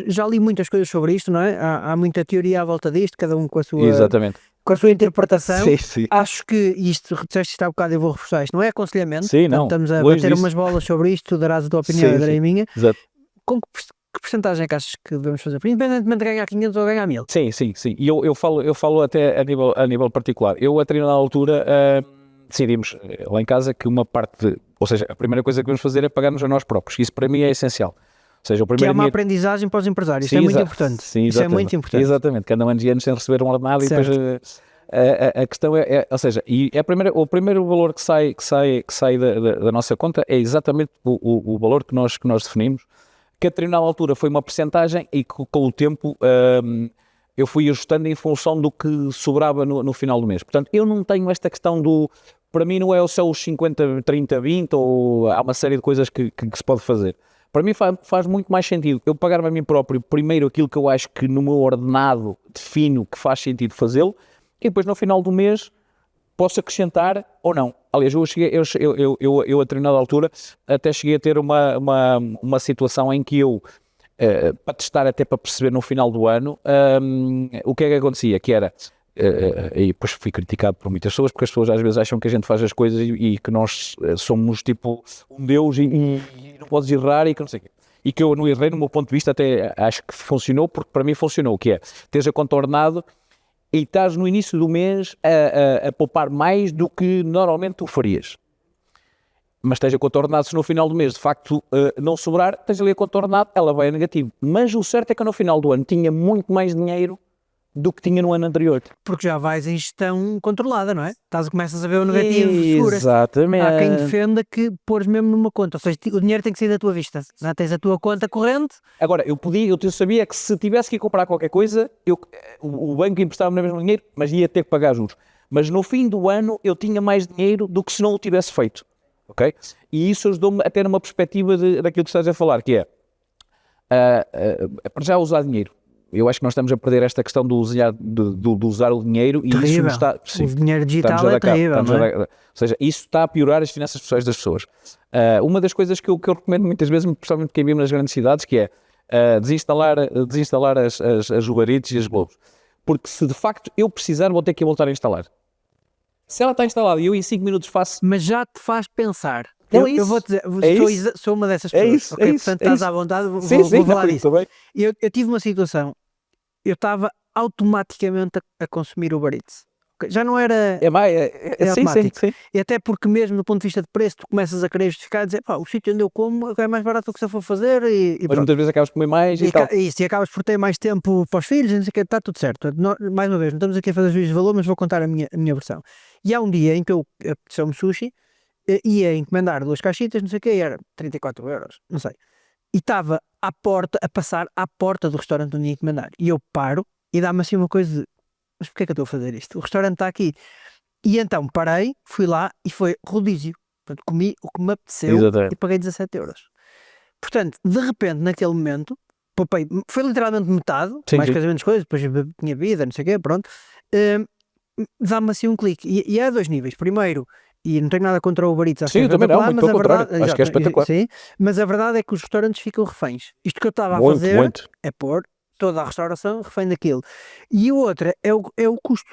Já li muitas coisas sobre isto, não é? Há muita teoria à volta disto, cada um com a sua... Exatamente. Com a sua interpretação. Sim. Acho que isto, disseste isto há bocado, eu vou reforçar isto, não é aconselhamento. Sim, não. Estamos a bater umas bolas sobre isto, tu darás a tua opinião, eu darei a minha. Exato. Com que porcentagem é que achas que devemos fazer? Independentemente de ganhar 500 ou ganhar 1000. Sim. E eu falo até a nível particular. Eu, a determinada altura, decidimos lá em casa que uma parte ou seja, a primeira coisa que vamos fazer é pagar-nos a nós próprios. Isso para mim é essencial. Ou seja, o primeiro que é uma aprendizagem para os empresários. Isso é muito importante. Sim, isso é muito importante. Exatamente, que andam anos e anos sem receber um ordenado e depois a questão ou seja, e o primeiro valor que sai da nossa conta é exatamente o valor que nós definimos, que a determinada altura foi uma percentagem e que com o tempo eu fui ajustando em função do que sobrava no final do mês. Portanto, eu não tenho esta questão do... Para mim não é o seu 50, 30, 20 ou há uma série de coisas que se pode fazer. Para mim faz muito mais sentido eu pagar-me a mim próprio primeiro aquilo que eu acho que no meu ordenado defino que faz sentido fazê-lo e depois no final do mês posso acrescentar ou não. Aliás, eu a determinada altura até cheguei a ter uma situação em que eu, para testar até para perceber no final do ano, o que é que acontecia, que era, e depois fui criticado por muitas pessoas, porque as pessoas às vezes acham que a gente faz as coisas e que nós somos tipo um Deus e não podes errar e que não sei o quê. E que eu não errei, no meu ponto de vista, até acho que funcionou, porque para mim funcionou, que é, teres a conta ordenado e estás no início do mês a poupar mais do que normalmente tu farias. Mas esteja com a ordenado, se no final do mês de facto não sobrar, tens ali a conta ordenado, ela vai a negativo. Mas o certo é que no final do ano tinha muito mais dinheiro do que tinha no ano anterior. Porque já vais em gestão controlada, não é? Começas a ver o negativo, seguras. Exatamente. Há quem defenda que pôres mesmo numa conta, ou seja, o dinheiro tem que sair da tua vista. Já tens a tua conta corrente. Agora, eu sabia que se tivesse que ir comprar qualquer coisa, o banco emprestava-me no mesmo dinheiro, mas ia ter que pagar juros. Mas no fim do ano eu tinha mais dinheiro do que se não o tivesse feito. Ok? E isso ajudou-me a ter uma perspectiva daquilo que estás a falar, que é para já usar dinheiro. Eu acho que nós estamos a perder esta questão do usar o dinheiro e terrível. isso nos está... Sim, o dinheiro digital é terrível, não é? Ou seja, isso está a piorar as finanças pessoais das pessoas. Uma das coisas que eu recomendo muitas vezes, principalmente quem vive nas grandes cidades, que é desinstalar as Uber Eats e as Globos. Porque se de facto eu precisar, vou ter que voltar a instalar. Se ela está instalada e eu em 5 minutos faço... Mas já te faz pensar. Então Eu vou dizer, sou uma dessas pessoas. Isso, okay? é isso, Portanto, é estás isso. à vontade, Sim, falar disso. Bem. Eu tive uma situação, eu estava automaticamente a consumir Uber Eats. Okay? Já não era automático. Sim. E até porque mesmo do ponto de vista de preço, tu começas a querer justificar e dizer, pá, o sítio onde eu como é mais barato do que se eu for fazer e Mas pronto. muitas vezes acabas de comer mais e tal. E acabas por ter mais tempo para os filhos, não sei o que, está tudo certo. Mais uma vez, não estamos aqui a fazer juízo de valor, mas vou contar a minha versão. E há um dia em que eu apeteceu-me sushi, ia encomendar 2 caixinhas, não sei o que, era 34 euros, não sei. E estava a passar à porta do restaurante onde ia encomendar. E eu paro e dá-me assim uma coisa de, mas porquê é que eu estou a fazer isto? O restaurante está aqui. E então parei, fui lá e foi rodízio. Portanto, comi o que me apeteceu. Exatamente. E paguei 17 euros. Portanto, de repente, naquele momento, poupei, foi literalmente metade, mais coisas menos coisas, depois tinha vida, não sei o quê, pronto. Dá-me assim um clique. E há 2 níveis. Primeiro, e não tenho nada contra o Uber Eats, Sim, eu também não, muito pelo contrário. Acho que é espetacular. Sim, mas a verdade é que os restaurantes ficam reféns. Isto que eu estava a fazer é pôr toda a restauração refém daquilo. E o outro é o custo,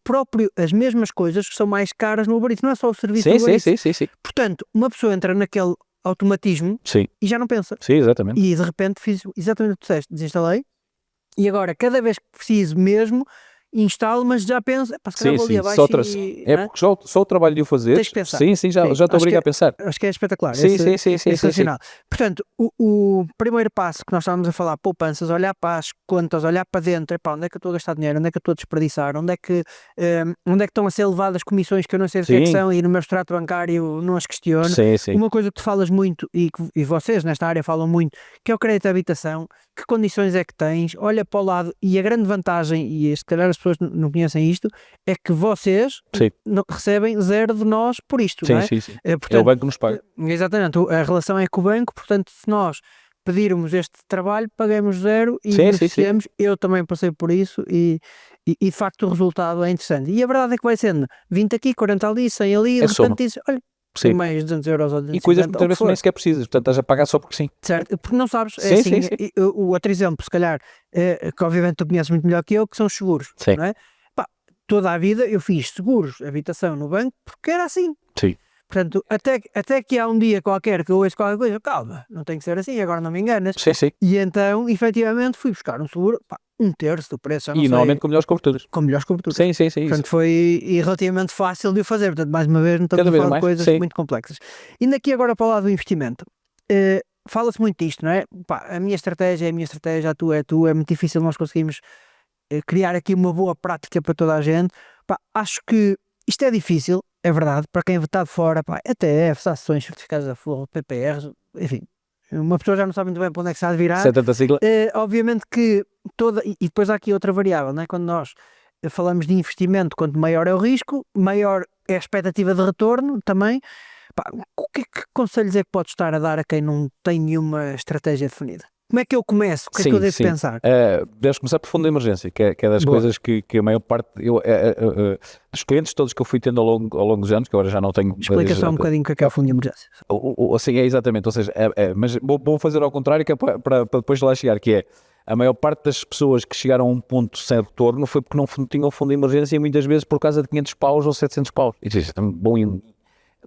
porque as mesmas coisas são mais caras no Uber Eats, não é só o serviço do Uber Eats. Sim. Portanto, uma pessoa entra naquele automatismo e já não pensa. Sim, exatamente. E de repente fiz exatamente o que tu disseste, desinstalei e agora cada vez que preciso mesmo instalo, mas já penso, se calhar vou ali abaixo porque só o trabalho de o fazer, tens que pensar. Sim, já te obriga a pensar. Acho que é espetacular. Sim. Portanto, o primeiro passo que nós estávamos a falar, poupanças, olhar para as contas, olhar para dentro, onde é que eu estou a gastar dinheiro, onde é que eu estou a desperdiçar, onde é que estão a ser levadas comissões que eu não sei o que é que são e no meu extrato bancário não as questiono. Uma coisa que tu falas muito e vocês nesta área falam muito, que é o crédito à habitação, que condições é que tens, olha para o lado, e a grande vantagem, e se calhar as pessoas não conhecem isto, é que vocês recebem 0 de nós por isto, não é? Sim. Portanto, é o banco que nos paga. Exatamente, a relação é com o banco, portanto, se nós pedirmos este trabalho, pagamos 0 e beneficiamos. Eu também passei por isso e de facto o resultado é interessante. E a verdade é que vai sendo 20 aqui, 40 ali, 100 ali, de repente diz, olha, tem mais 200 euros ou 250. E coisas que muitas vezes nem sequer precisas, portanto estás a pagar só porque sim. Certo, porque não sabes, o outro exemplo, se calhar, que obviamente tu conheces muito melhor que eu, que são os seguros, não é? Toda a vida eu fiz seguros, habitação no banco, porque era assim. Portanto, até que há um dia qualquer que eu ouço qualquer coisa, calma, não tem que ser assim, agora não me enganas. E então, efetivamente, fui buscar um seguro, 1/3 do preço, e normalmente com melhores coberturas. Sim. Portanto, foi relativamente fácil de o fazer. Portanto, mais uma vez, não estamos a falar de coisas muito complexas. Indo aqui agora para o lado do investimento, fala-se muito disto, não é? A minha estratégia é a minha estratégia, a tua é a tua, é muito difícil nós conseguimos criar aqui uma boa prática para toda a gente. Acho que isto é difícil, é verdade, para quem está de fora, ETFs, ações, certificados da Forro, PPRs, enfim, Uma pessoa já não sabe muito bem para onde é que se há de virar. Se é tanta sigla. Obviamente que e depois há aqui outra variável, não é? Quando nós falamos de investimento, quanto maior é o risco, maior é a expectativa de retorno também. Pá, que conselhos é que podes estar a dar a quem não tem nenhuma estratégia definida? Como é que eu começo? O que é que eu devo pensar? Deves começar por fundo de emergência, que é das coisas que a maior parte, dos clientes todos que eu fui tendo ao longo dos anos, que agora já não tenho... Explica só um bocadinho o que é o fundo de emergência. Assim, é exatamente, ou seja, mas vou fazer ao contrário, que é para depois lá chegar, que é, a maior parte das pessoas que chegaram a um ponto sem retorno foi porque não tinham fundo de emergência e muitas vezes por causa de 500 paus ou 700 paus. E isso é bom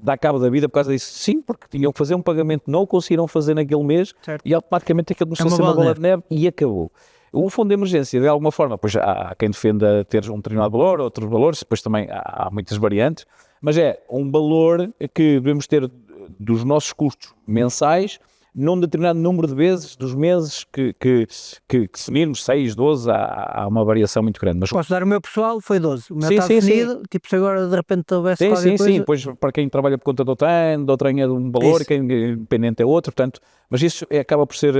dá cabo da vida por causa disso. Sim, porque tinham que fazer um pagamento, não o conseguiram fazer naquele mês, certo, e automaticamente aquilo começou a ser uma bola de neve e acabou. O fundo de emergência, de alguma forma, pois há quem defenda ter um determinado valor, outros valores, depois também há muitas variantes, mas é um valor que devemos ter dos nossos custos mensais num determinado número de vezes dos meses que definirmos, 6, 12, há uma variação muito grande. Mas... Posso dar o meu pessoal, foi 12. O meu está definido, tipo se agora de repente houvesse qualquer coisa... Sim, pois para quem trabalha por conta do outrem é de um valor, quem dependente é outro, portanto, mas isso acaba por ser...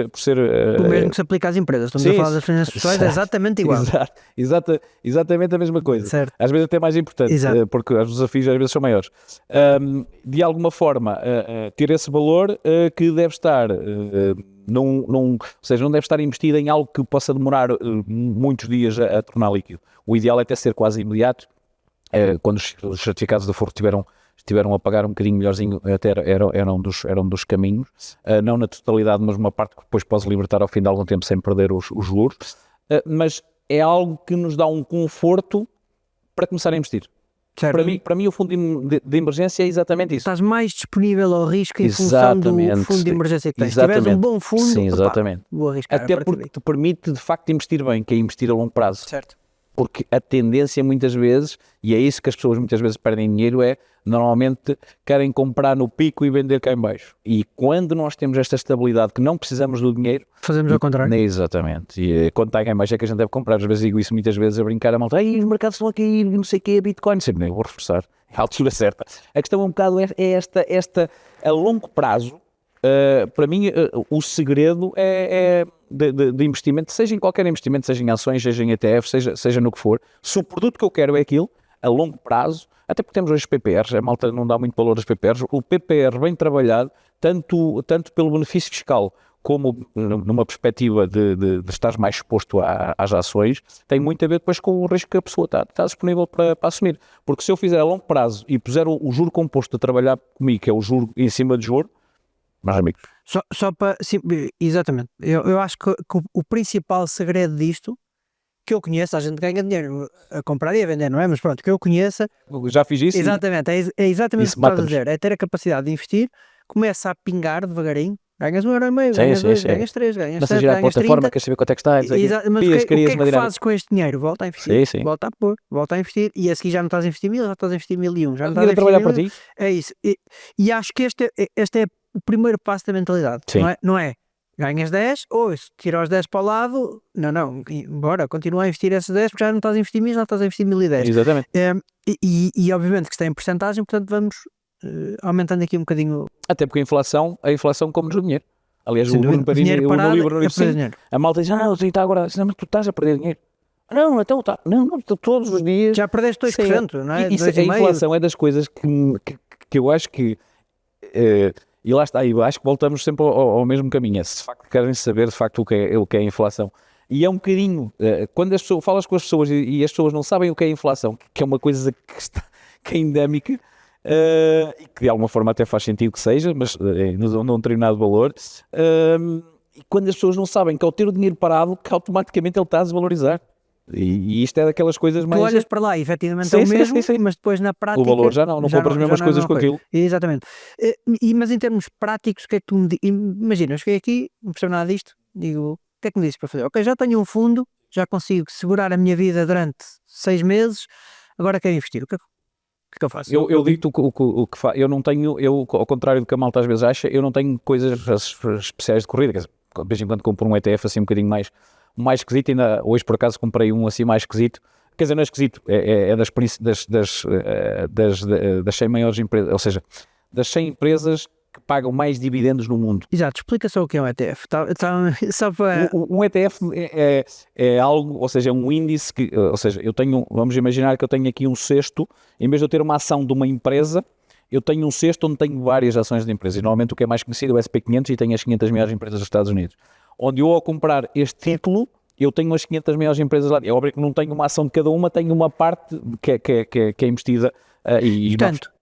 O mesmo que se aplica às empresas, estamos a falar das finanças pessoais, é exatamente igual. Exatamente a mesma coisa. Certo. Às vezes até mais importante, porque os desafios às vezes são maiores. De alguma forma, ter esse valor que deve estar... ou seja, não deve estar investido em algo que possa demorar muitos dias a tornar líquido. O ideal é até ser quase imediato. Quando os certificados de aforro estiveram a pagar um bocadinho melhorzinho, até era um dos caminhos, não na totalidade, mas uma parte que depois pode libertar ao fim de algum tempo sem perder os juros, mas é algo que nos dá um conforto para começar a investir. Para mim o fundo de emergência é exatamente isso. Estás mais disponível ao risco em função do fundo de emergência que tens. Se tiveres um bom fundo, sim, exatamente. Vou arriscar. Até porque te permite de facto investir bem, que é investir a longo prazo. Certo. Porque a tendência muitas vezes, e é isso que as pessoas muitas vezes perdem dinheiro, normalmente querem comprar no pico e vender cá em baixo. E quando nós temos esta estabilidade que não precisamos do dinheiro... Fazemos ao contrário. Exatamente. E quando está cá em baixo é que a gente deve comprar. Às vezes digo isso muitas vezes a brincar a malta. Os mercados estão a cair, não sei o que, a Bitcoin. Sempre nem vou reforçar. É a altura certa. A questão um bocado é esta a longo prazo. Para mim, o segredo de investimento, seja em qualquer investimento, seja em ações, seja em ETF, seja no que for, se o produto que eu quero é aquilo, a longo prazo, até porque temos hoje PPRs, a malta não dá muito valor aos PPRs, o PPR bem trabalhado, tanto pelo benefício fiscal, como numa perspectiva de estar mais exposto às ações, tem muito a ver depois com o risco que a pessoa está disponível para assumir. Porque se eu fizer a longo prazo e puser o juro composto a trabalhar comigo, que é o juro em cima de juro, mas amigos. Só para... Sim, exatamente. Eu acho que o principal segredo disto, que eu conheço, a gente ganha dinheiro a comprar e a vender, não é? Mas pronto, que eu conheça... Já fiz isso. Exatamente, é exatamente o que estás a dizer. É ter a capacidade de investir, começa a pingar devagarinho, ganhas 1,5€, ganhas 2, ganhas 3, ganhas 7, ganhas 30. Mas a plataforma, queres saber quanto é que está? Mas o que é que fazes com este dinheiro? Volta a investir, volta a pôr, volta a investir, e a seguir já não estás a investir 1000, já estás a investir 1001. Já não estás a trabalhar para ti. É isso. E acho que este é o primeiro passo da mentalidade. Não é ganhas 10, ou se tirar os 10 para o lado, não, bora, continua a investir esses 10, porque já não estás a investir 1000, já estás a investir 1010. Exatamente. E obviamente que está em porcentagem, portanto vamos aumentando aqui um bocadinho. Até porque a inflação come-nos o dinheiro. Aliás, o Bruno Parini, no livro, a malta diz, está agora, mas tu estás a perder dinheiro. Não, então está. Não, todos os dias. Já perdeste 2%, não é? A inflação é das coisas que eu acho que... E lá está, eu acho que voltamos sempre ao mesmo caminho. Se de facto querem saber de facto o que é a inflação. E é um bocadinho, quando falas com as pessoas e as pessoas não sabem o que é a inflação, que é uma coisa que é endémica, e que de alguma forma até faz sentido que seja, mas num determinado valor, e quando as pessoas não sabem que ao ter o dinheiro parado, que automaticamente ele está a desvalorizar. E isto é daquelas coisas mais... Tu olhas para lá e efetivamente é o mesmo, mas depois na prática... O valor já não compras as mesmas coisas com aquilo. Exatamente. Mas em termos práticos, o que é que tu me dizes? Imagina, eu cheguei aqui, não percebo nada disto, digo, o que é que me dizes para fazer? Ok, já tenho um fundo, já consigo segurar a minha vida durante 6 meses, agora quero investir. O que é que eu faço? Eu digo-te o que faço. Eu não tenho, ao contrário do que a malta às vezes acha, eu não tenho coisas especiais de corrida. Quer dizer, de vez em quando compro um ETF assim um bocadinho mais esquisito, ainda hoje por acaso comprei um assim mais esquisito, quer dizer, não é esquisito, é das 100 maiores empresas, ou seja, das 100 empresas que pagam mais dividendos no mundo. Exato, explica só o que é um ETF. Só para... Um ETF é algo, ou seja, é um índice que, ou seja, vamos imaginar que eu tenho aqui um cesto, em vez de eu ter uma ação de uma empresa, eu tenho um cesto onde tenho várias ações de empresas. E normalmente o que é mais conhecido é o SP500 e tenho as 500 maiores empresas dos Estados Unidos. Onde eu, ao comprar este título, eu tenho as 500 maiores empresas lá. É óbvio que não tenho uma ação de cada uma, tenho uma parte que é investida. Portanto,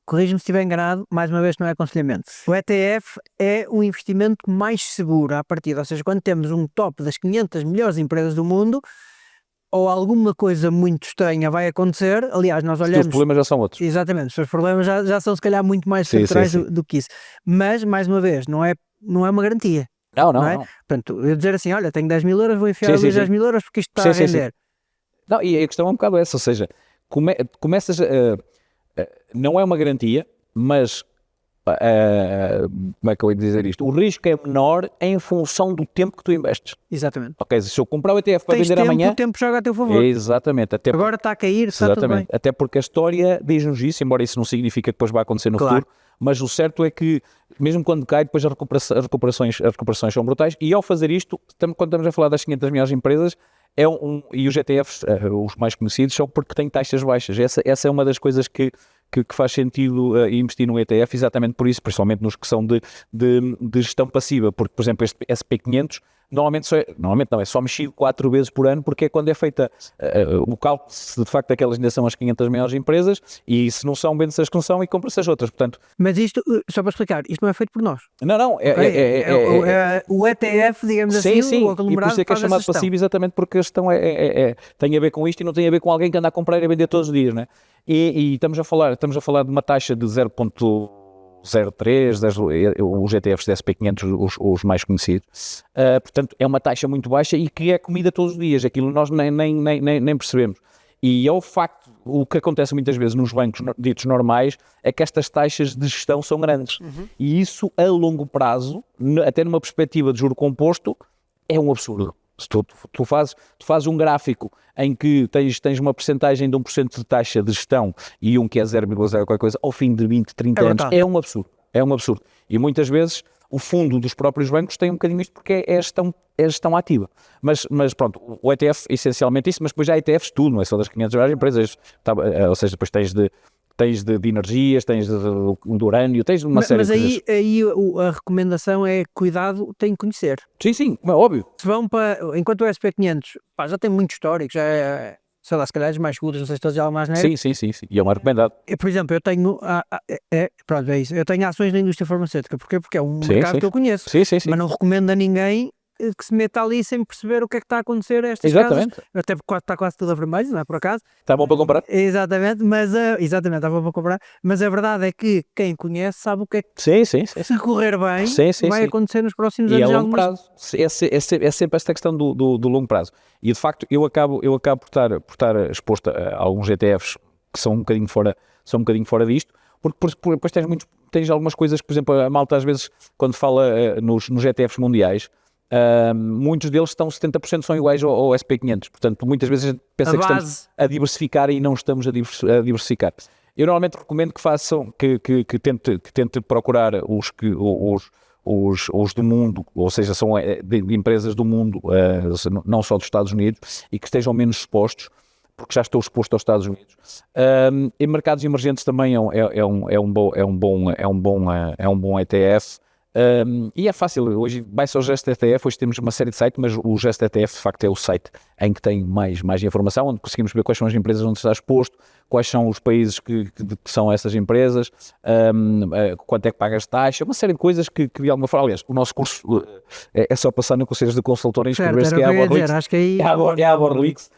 corrija-me se estiver enganado, mais uma vez não é aconselhamento. O ETF é um investimento mais seguro à partida, ou seja, quando temos um top das 500 melhores empresas do mundo, ou alguma coisa muito estranha vai acontecer, aliás, nós olhamos... Os problemas já são outros. Exatamente, os seus problemas já são se calhar muito mais centrais do que isso. Mas, mais uma vez, não é uma garantia. Não é? Portanto, eu dizer assim, olha, tenho 10 mil euros, vou enfiar ali 10 mil euros porque isto está a render. Não, e a questão é um bocado essa, ou seja, começas... não é uma garantia, mas... como é que eu ia dizer isto? O risco é menor em função do tempo que tu investes. Exatamente. Ok, se eu comprar o ETF para vender amanhã... o tempo joga a teu favor. Exatamente. Agora está a cair, está tudo bem. Até porque a história diz-nos isso, embora isso não signifique que depois vai acontecer no futuro, mas o certo é que, mesmo quando cai, depois as recuperações são brutais, e ao fazer isto, quando estamos a falar das 500 melhores empresas, e os ETFs, os mais conhecidos, são porque têm taxas baixas. Essa é uma das coisas que faz sentido investir no ETF, exatamente por isso, principalmente nos que são de gestão passiva, porque, por exemplo, este SP500 normalmente não, é só mexido 4 vezes por ano, porque é quando é feita o cálculo se de facto aquelas ainda são as 500 maiores empresas, e se não são, vende-se as que não são e compra-se as outras, portanto... Mas isto, só para explicar, isto não é feito por nós. Não, o ETF, digamos assim, sim, o aglomerado, e por isso é que é chamado passivo, exatamente porque a gestão tem a ver com isto e não tem a ver com alguém que anda a comprar e a vender todos os dias, né? E estamos a falar de uma taxa de 0.03, os ETFs da SP500, os mais conhecidos. Portanto, é uma taxa muito baixa e que é comida todos os dias. Aquilo nós nem percebemos. E é o facto, o que acontece muitas vezes nos bancos ditos normais, é que estas taxas de gestão são grandes. E isso, a longo prazo, até numa perspectiva de juro composto, é um absurdo. Se tu fazes um gráfico em que tens uma percentagem de 1% de taxa de gestão e um que é 0,0 qualquer coisa, ao fim de 20, 30 anos, é um absurdo. E muitas vezes o fundo dos próprios bancos tem um bocadinho isto porque é gestão ativa. Mas pronto, o ETF essencialmente isso, mas depois já há ETFs tudo, não é só das 500 maiores empresas, ou seja, depois tens de energias, tens de urânio, tens de uma série de coisas. Mas aí a recomendação é cuidado, tem que conhecer. Sim, é óbvio. Se vão enquanto o SP500 já tem muito histórico, já é, sei lá, se calhar as mais seguras, não sei se estou a dizer algo mais neiro. Sim, e é uma recomendado. Por exemplo, eu tenho, pronto, é isso, eu tenho ações na indústria farmacêutica, porque é um mercado que eu conheço, mas não recomendo a ninguém que se meta ali sem perceber o que é que está a acontecer a estas casas, até porque está quase tudo a vermelho, não é por acaso? Está bom para comprar? Exatamente, está bom para comprar, mas a verdade é que quem conhece sabe o que é que se correr bem vai acontecer nos próximos anos. E a longo prazo, é sempre esta questão do longo prazo. E de facto eu acabo por estar exposto a alguns ETFs que são um bocadinho fora disto, porque depois tens algumas coisas, por exemplo, a malta às vezes quando fala nos ETFs mundiais, muitos deles 70% são iguais ao SP500, portanto muitas vezes a gente pensa que estamos a diversificar e não estamos a diversificar. Eu normalmente recomendo que façam, que tente procurar os do mundo, ou seja, são de empresas do mundo, não só dos Estados Unidos, e que estejam menos expostos, porque já estou exposto aos Estados Unidos. Em mercados emergentes também é um bom ETF. E é fácil, hoje vai-se ao GestETF, hoje temos uma série de sites, mas o GestETF de facto é o site em que tem mais informação, onde conseguimos ver quais são as empresas onde está exposto, quais são os países que são essas empresas, quanto é que paga as taxas, uma série de coisas que de alguma forma, aliás, o nosso curso é só passar no Conselho de Consultor e inscrever-se, que é a Borlix. É a Borlix.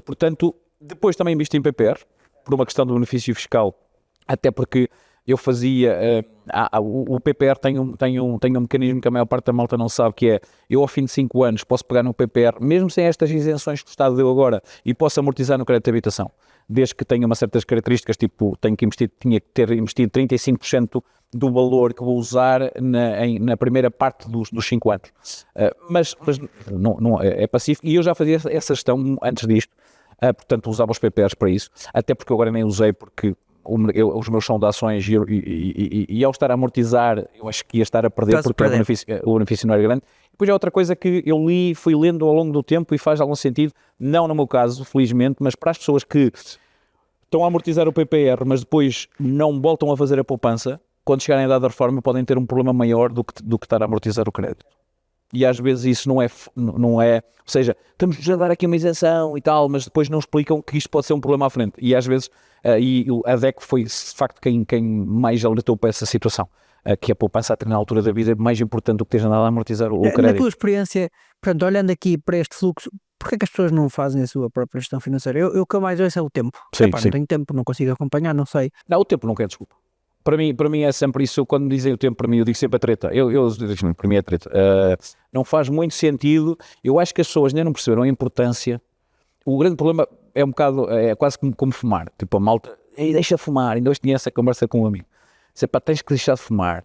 Portanto, depois também investi em PPR, por uma questão do benefício fiscal, até porque eu fazia, o PPR tem um mecanismo que a maior parte da malta não sabe, que é, eu ao fim de 5 anos posso pegar no PPR, mesmo sem estas isenções que o Estado deu agora, e posso amortizar no crédito de habitação, desde que tenha umas certas características, tipo, tinha que ter investido 35% do valor que vou usar na primeira parte dos 5 anos. Mas não, é pacífico, e eu já fazia essa gestão antes disto, portanto usava os PPRs para isso, até porque eu agora nem usei, porque os meus são de ações e ao estar a amortizar, eu acho que ia estar a perder porque o benefício não era grande. Depois é outra coisa que eu fui lendo ao longo do tempo e faz algum sentido, não no meu caso, felizmente, mas para as pessoas que estão a amortizar o PPR, mas depois não voltam a fazer a poupança, quando chegarem à idade da reforma podem ter um problema maior do que estar a amortizar o crédito. E às vezes isso não é, ou seja, estamos a dar aqui uma isenção e tal, mas depois não explicam que isto pode ser um problema à frente. E às vezes, a DECO foi de facto quem mais alertou para essa situação, que a poupança a determinada altura da vida é mais importante do que ter andado a amortizar o crédito. Na tua experiência, portanto, olhando aqui para este fluxo, porquê é que as pessoas não fazem a sua própria gestão financeira? O que eu mais ouço é o tempo. Sim, Epá, não tenho tempo, não consigo acompanhar, não sei. Não, o tempo nunca é desculpa. Para mim é sempre isso, quando me dizem o tempo, para mim eu digo sempre a treta, para mim é treta, não faz muito sentido, eu acho que as pessoas ainda não perceberam a importância, o grande problema é é quase como fumar, tipo a malta, deixa fumar, ainda hoje tinha essa conversa com um amigo, se pá, tens que deixar de fumar,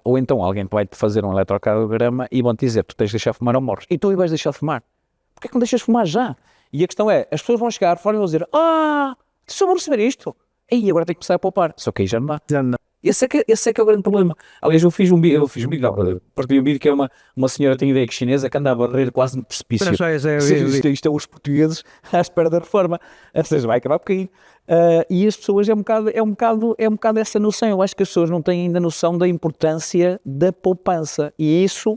ou então alguém vai-te fazer um eletrocardiograma e vão-te dizer, tu tens de deixar de fumar ou morres, então vais deixar de fumar, porque é que não deixas de fumar já? E a questão é, as pessoas vão chegar fora e vão dizer, só vou receber isto. E agora tenho que começar a poupar, só que aí já não dá. Esse é que é o grande problema. Aliás, eu fiz um vídeo, partilhei um vídeo que é uma senhora, tem ideia que chinesa, que anda a barrer quase no precipício. Isto é os portugueses à espera da reforma, ou seja, vai acabar por cair. E as pessoas é um bocado essa noção. Eu acho que as pessoas não têm ainda noção da importância da poupança. E isso,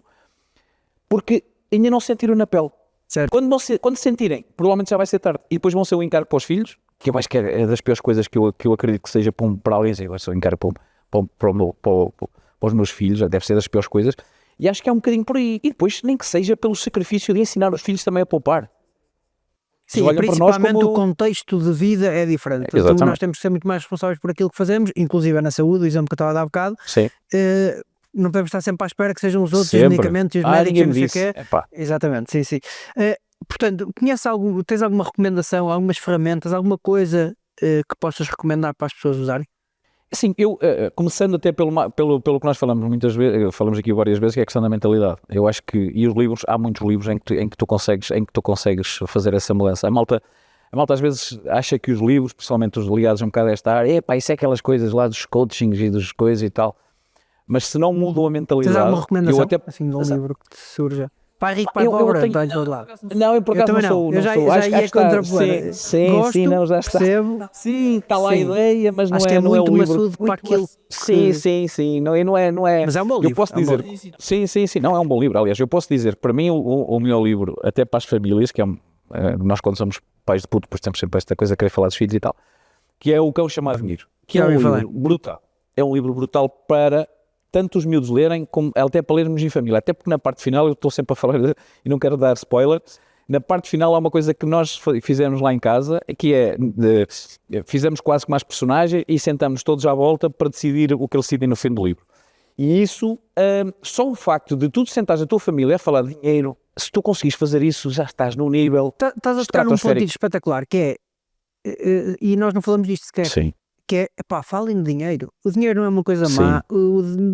porque ainda não sentiram na pele. Certo. Quando sentirem, provavelmente já vai ser tarde. E depois vão ser o encargo para os filhos, que eu acho que é das piores coisas que eu acredito que seja para alguém. Eu sou encargo para os meus filhos, deve ser das piores coisas. E acho que é um bocadinho por aí. E depois, nem que seja pelo sacrifício de ensinar os filhos também a poupar. Sim, principalmente o contexto de vida é diferente. Então, nós temos que ser muito mais responsáveis por aquilo que fazemos, inclusive na saúde, o exemplo que eu estava a dar há bocado. Sim. Não podemos estar sempre à espera que sejam os outros, os medicamentos e os médicos, não sei o quê. Exatamente, sim. Portanto, tens alguma recomendação, algumas ferramentas, alguma coisa que possas recomendar para as pessoas usarem? Assim, eu, começando até pelo que nós falamos muitas vezes, falamos aqui várias vezes, que é a questão da mentalidade. Eu acho que, e os livros, há muitos livros em que tu consegues fazer essa mudança. A malta às vezes acha que os livros, principalmente os ligados um bocado a esta área, isso é aquelas coisas lá dos coachings e dos coisas e tal. Mas se não mudam a mentalidade... Tens alguma recomendação, assim, de um livro que te surja? Pai rico, pai pobre, está de todo lado. Não, eu por acaso não sou. Eu já ia contrapor. Sim, não, já está. Percebo. Sim, está lá a ideia, mas acho não que é muito o livro. Maçudo para aquilo. Sim, não é. Mas é um bom livro. Eu posso dizer. Sim, não, é um bom livro. Aliás, eu posso dizer que para mim o melhor livro, até para as famílias, que é nós quando somos pais de puto, depois temos sempre esta coisa de querer falar dos filhos e tal, que é O Cão Chamado Dinheiro. Que é um livro brutal. É um livro brutal para tanto os miúdos lerem, como até para lermos em família. Até porque na parte final, eu estou sempre a falar e não quero dar spoiler, na parte final há uma coisa que nós fizemos lá em casa, que é, fizemos quase como as personagens e sentamos todos à volta para decidir o que eles decidem no fim do livro. E isso, só o facto de tu sentares a tua família a falar de dinheiro, se tu conseguires fazer isso, já estás no nível estás a tocar num ponto espetacular, que é, e nós não falamos disto sequer, sim, que é, falem de dinheiro. O dinheiro não é uma coisa má,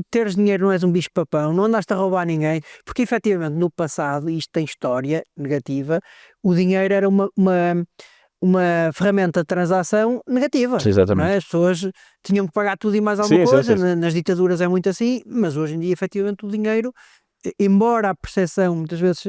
teres dinheiro não és um bicho papão, não andaste a roubar ninguém, porque efetivamente no passado, isto tem história negativa, o dinheiro era uma ferramenta de transação negativa. Sim, exatamente. Não é? As pessoas tinham que pagar tudo e mais alguma coisa, nas ditaduras é muito assim, mas hoje em dia efetivamente o dinheiro, embora a percepção muitas vezes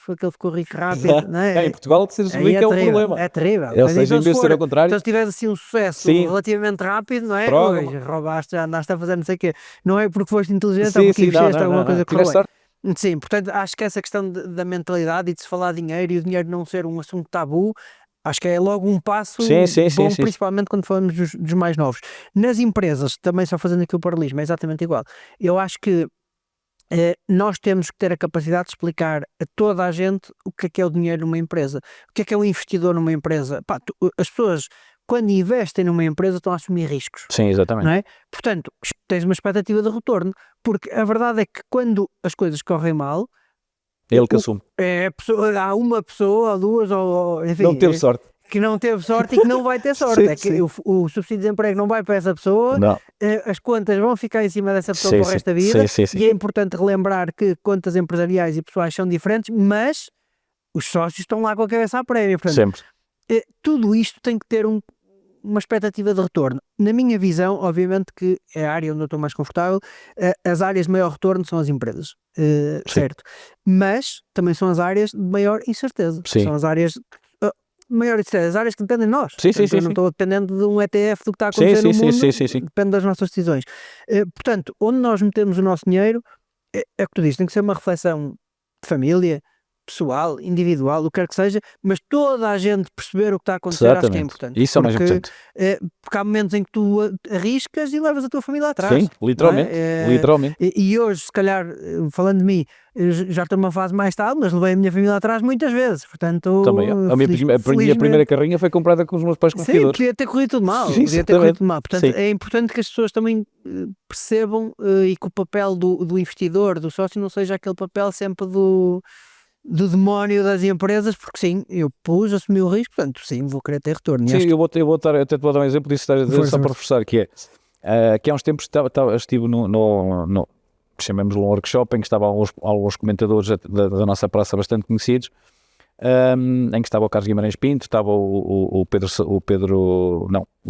aquele ficou rico rápido, não é? Em Portugal ser rico é um problema. É terrível. Ou seja, em vez de ser ao contrário. Então se tivesse assim um sucesso relativamente rápido, não é? Hoje roubaste, já andaste a fazer não sei o quê. Não é porque foste inteligente ou porque investiste alguma coisa que correu bem. Sim, portanto acho que essa questão da mentalidade e de se falar de dinheiro e o dinheiro não ser um assunto tabu, acho que é logo um passo bom, principalmente quando falamos dos mais novos. Nas empresas, também só fazendo aqui o paralelismo, é exatamente igual. Eu acho que nós temos que ter a capacidade de explicar a toda a gente o que é o dinheiro numa empresa, o que é um investidor numa empresa. As pessoas, quando investem numa empresa, estão a assumir riscos. Sim, exatamente. Não é? Portanto, tens uma expectativa de retorno, porque a verdade é que quando as coisas correm mal, é ele que assume. Há uma pessoa ou duas, ou enfim, não teve sorte. Que não teve sorte e que não vai ter sorte. Sim. O subsídio de desemprego não vai para essa pessoa, as contas vão ficar em cima dessa pessoa para o resto da vida, e é importante relembrar que contas empresariais e pessoais são diferentes, mas os sócios estão lá com a cabeça à prévia. Portanto, sempre. Tudo isto tem que ter uma expectativa de retorno. Na minha visão, obviamente que é a área onde eu estou mais confortável, as áreas de maior retorno são as empresas, certo? Mas também são as áreas de maior incerteza. Sim. São as áreas maior incerteza, as áreas que dependem de nós. Sim, Portanto, eu não estou dependendo de um ETF do que está a acontecer no mundo, depende das nossas decisões. Portanto, onde nós metemos o nosso dinheiro, é o que tu dizes, tem que ser uma reflexão de família, pessoal, individual, o que quer que seja, mas toda a gente perceber o que está a acontecer. Exatamente. Acho que é importante. Isso é mais importante. Porque há momentos em que tu arriscas e levas a tua família atrás. Sim, literalmente. Literalmente. E hoje, se calhar, falando de mim, já estou numa fase mais estável, mas levei a minha família atrás muitas vezes. Portanto, também a minha primeira carrinha foi comprada com os meus pais confiadores. Sim, podia ter corrido tudo mal. Portanto, é importante que as pessoas também percebam e que o papel do investidor, do sócio, não seja aquele papel sempre do demónio das empresas, porque sim, eu assumi o risco, portanto sim, vou querer ter retorno. Sim, eu até te vou dar um exemplo disso, só para reforçar, que que há uns tempos estive no chamemos-lhe um workshop, em que estavam alguns comentadores da nossa praça bastante conhecidos, em que estava o Carlos Guimarães Pinto, estava o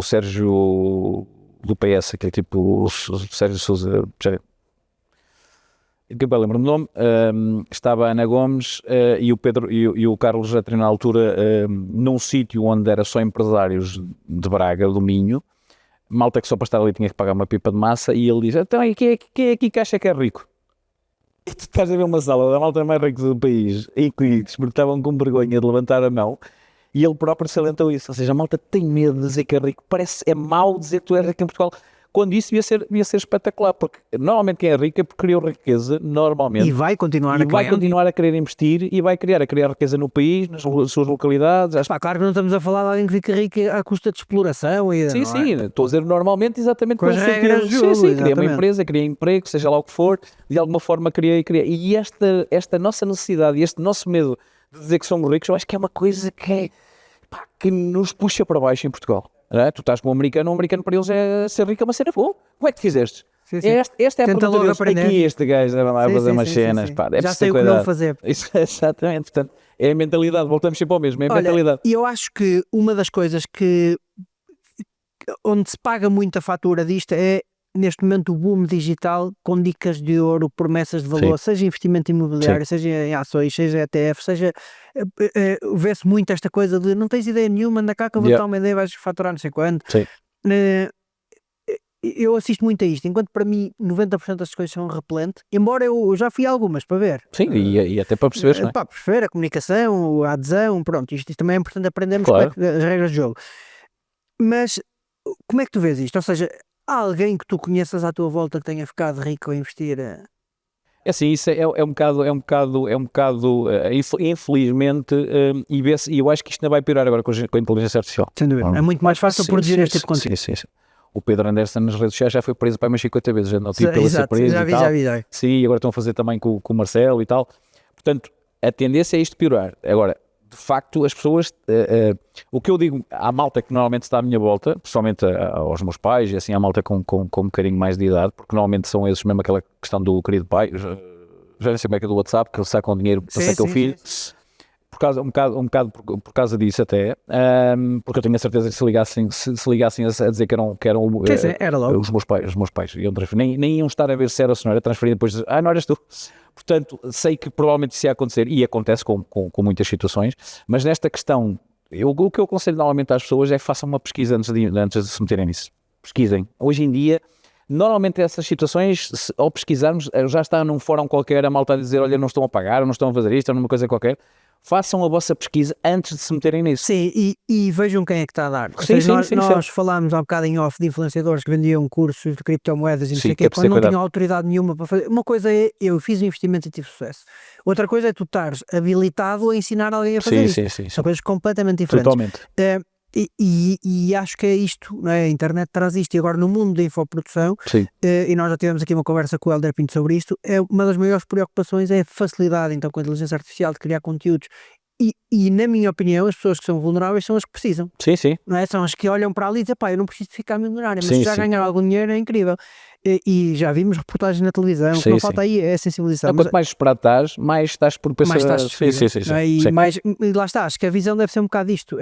Sérgio do PS, aquele tipo, o Sérgio Sousa, que eu lembro-me do nome, estava a Ana Gomes e o Pedro e o Carlos Jetri na altura num sítio onde era só empresários de Braga, do Minho, malta que só para estar ali tinha que pagar uma pipa de massa, e ele diz, então quem é aqui que acha que é rico? E tu estás a ver uma sala da malta mais rica do país e que estavam com vergonha de levantar a mão, e ele próprio salientou isso, ou seja, a malta tem medo de dizer que é rico, é mau dizer que tu és rico em Portugal, quando isso devia ser espetacular, porque normalmente quem é rico é porque criou riqueza, normalmente. E vai continuar a querer investir e vai criar riqueza no país, nas suas localidades. Claro que não estamos a falar de alguém que fica rico à custa de exploração. Sim, estou a dizer normalmente exatamente com as regras do jogo. Sim, cria uma empresa, cria emprego, seja lá o que for, de alguma forma cria. E esta nossa necessidade e este nosso medo de dizer que somos ricos, eu acho que é uma coisa que nos puxa para baixo em Portugal. É? Tu estás com um americano para eles é ser rico é uma cena boa. Como é que fizeste? Sim, sim. Esta é a pergunta deles. Aqui este gajo vai fazer umas cenas. Sim. Pá, já sei o que não fazer. Isso, exatamente. Portanto, é a mentalidade. Voltamos sempre ao mesmo. É a mentalidade. E eu acho que uma das coisas onde se paga muito a fatura disto é neste momento o boom digital com dicas de ouro, promessas de valor, seja investimento imobiliário, seja em ações, seja ETF, seja vê-se muito esta coisa de não tens ideia nenhuma, anda cá que eu vou dar uma ideia, vais faturar não sei quanto. Eu assisto muito a isto, enquanto para mim 90% das coisas são repelente, embora eu já fui a algumas para ver. Sim, e até para perceber, não é? Para perceber a comunicação, a adesão, pronto, isto também é importante aprendermos as regras do jogo. Mas como é que tu vês isto? Ou seja, há alguém que tu conheças à tua volta que tenha ficado rico a investir? É assim, isso é um bocado infelizmente, e eu acho que isto ainda vai piorar agora com a inteligência artificial. Sem dúvida, é muito mais fácil produzir este tipo de conteúdo. Sim. O Pedro Anderson nas redes sociais já foi preso para umas 50 vezes, já não tive pela ser preso já vi. Sim, e agora estão a fazer também com o Marcelo e tal. Portanto, a tendência é isto piorar. Agora, de facto, as pessoas, o que eu digo à malta que normalmente está à minha volta, pessoalmente aos meus pais e assim à malta com um bocadinho mais de idade, porque normalmente são esses mesmo aquela questão do querido pai, já não sei como é que é do WhatsApp, que eles sacam dinheiro para ser teu filho. Um bocado por causa disso até, porque eu tenho a certeza que se ligassem a dizer que eram era logo. os meus pais nem iam estar a ver se era ou se não era, transferido depois de, não eras tu. Portanto, sei que provavelmente isso ia acontecer, e acontece com muitas situações, mas nesta questão, o que eu aconselho normalmente às pessoas é que façam uma pesquisa antes de se meterem nisso. Pesquisem. Hoje em dia, normalmente essas situações, ao pesquisarmos, já está num fórum qualquer a malta a dizer, olha, não estão a pagar, ou não estão a fazer isto, ou numa coisa qualquer. Façam a vossa pesquisa antes de se meterem nisso. Sim, e vejam quem é que está a dar. Nós falámos há bocado em off de influenciadores que vendiam cursos de criptomoedas e não sei o quê, quando não tinham autoridade nenhuma para fazer. Uma coisa é, eu fiz um investimento e tive sucesso. Outra coisa é tu estares habilitado a ensinar alguém a fazer isso. Sim. São coisas completamente diferentes. Totalmente. E acho que é isto, não é? A internet traz isto, e agora no mundo da infoprodução, e nós já tivemos aqui uma conversa com o Helder Pinto sobre isto, uma das maiores preocupações é a facilidade, então, com a inteligência artificial de criar conteúdos, e na minha opinião as pessoas que são vulneráveis são as que precisam, não é? São as que olham para ali e dizem, eu não preciso de ficar milionário, mas se já ganhar algum dinheiro é incrível. E já vimos reportagens na televisão, o que não falta aí é a sensibilização. Quanto mais esperado estás, mais estás por pensar. Mais estás e lá está, acho que a visão deve ser um bocado isto,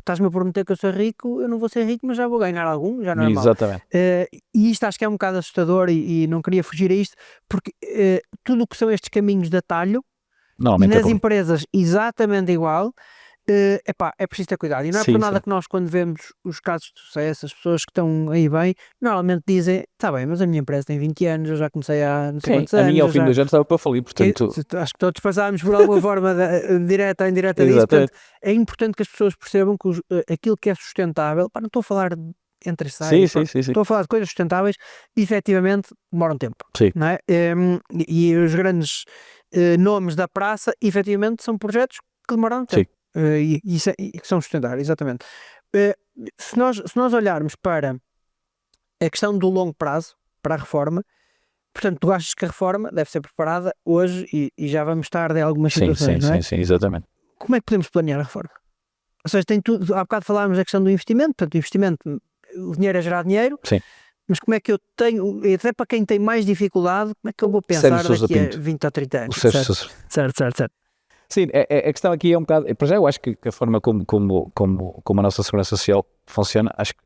estás-me a prometer que eu sou rico, eu não vou ser rico, mas já vou ganhar algum, já não é mau. Exatamente. E isto acho que é um bocado assustador e não queria fugir a isto, porque tudo o que são estes caminhos de atalho, e Normalmente é nas bom. empresas exatamente igual, é preciso ter cuidado. E não é Sim, por nada sim. que nós, quando vemos os casos de sucesso, as pessoas que estão aí bem, normalmente dizem, está bem, mas a minha empresa tem 20 anos, eu já comecei há não sei Sim, quantos a anos. minha ao eu fim já... dos anos estava para falir, portanto... Acho que todos passámos por alguma forma direta ou indireta disso. Exatamente. Portanto, é importante que as pessoas percebam que aquilo que é sustentável, não estou a falar entre Sim, sais, sim, sim, sim. estou a falar de coisas sustentáveis, efetivamente demoram tempo. Sim. Não é? E os grandes nomes da praça, efetivamente, são projetos que demoram tempo. E que são sustentáveis, exatamente. Se nós olharmos para a questão do longo prazo, para a reforma, portanto, tu achas que a reforma deve ser preparada hoje e já vamos tarde em algumas situações, não é? Sim, exatamente. Como é que podemos planear a reforma? Ou seja, tem tudo, há bocado falámos da questão do investimento, portanto, o investimento, o dinheiro é gerar dinheiro, Sim. mas como é que eu tenho, até para quem tem mais dificuldade, como é que eu vou pensar Sérgio Sousa daqui a Pinto. 20 ou 30 anos? O Sérgio Sousa. Certo. Sim, a questão aqui é um bocado... Para já eu acho que a forma como a nossa segurança social funciona, acho que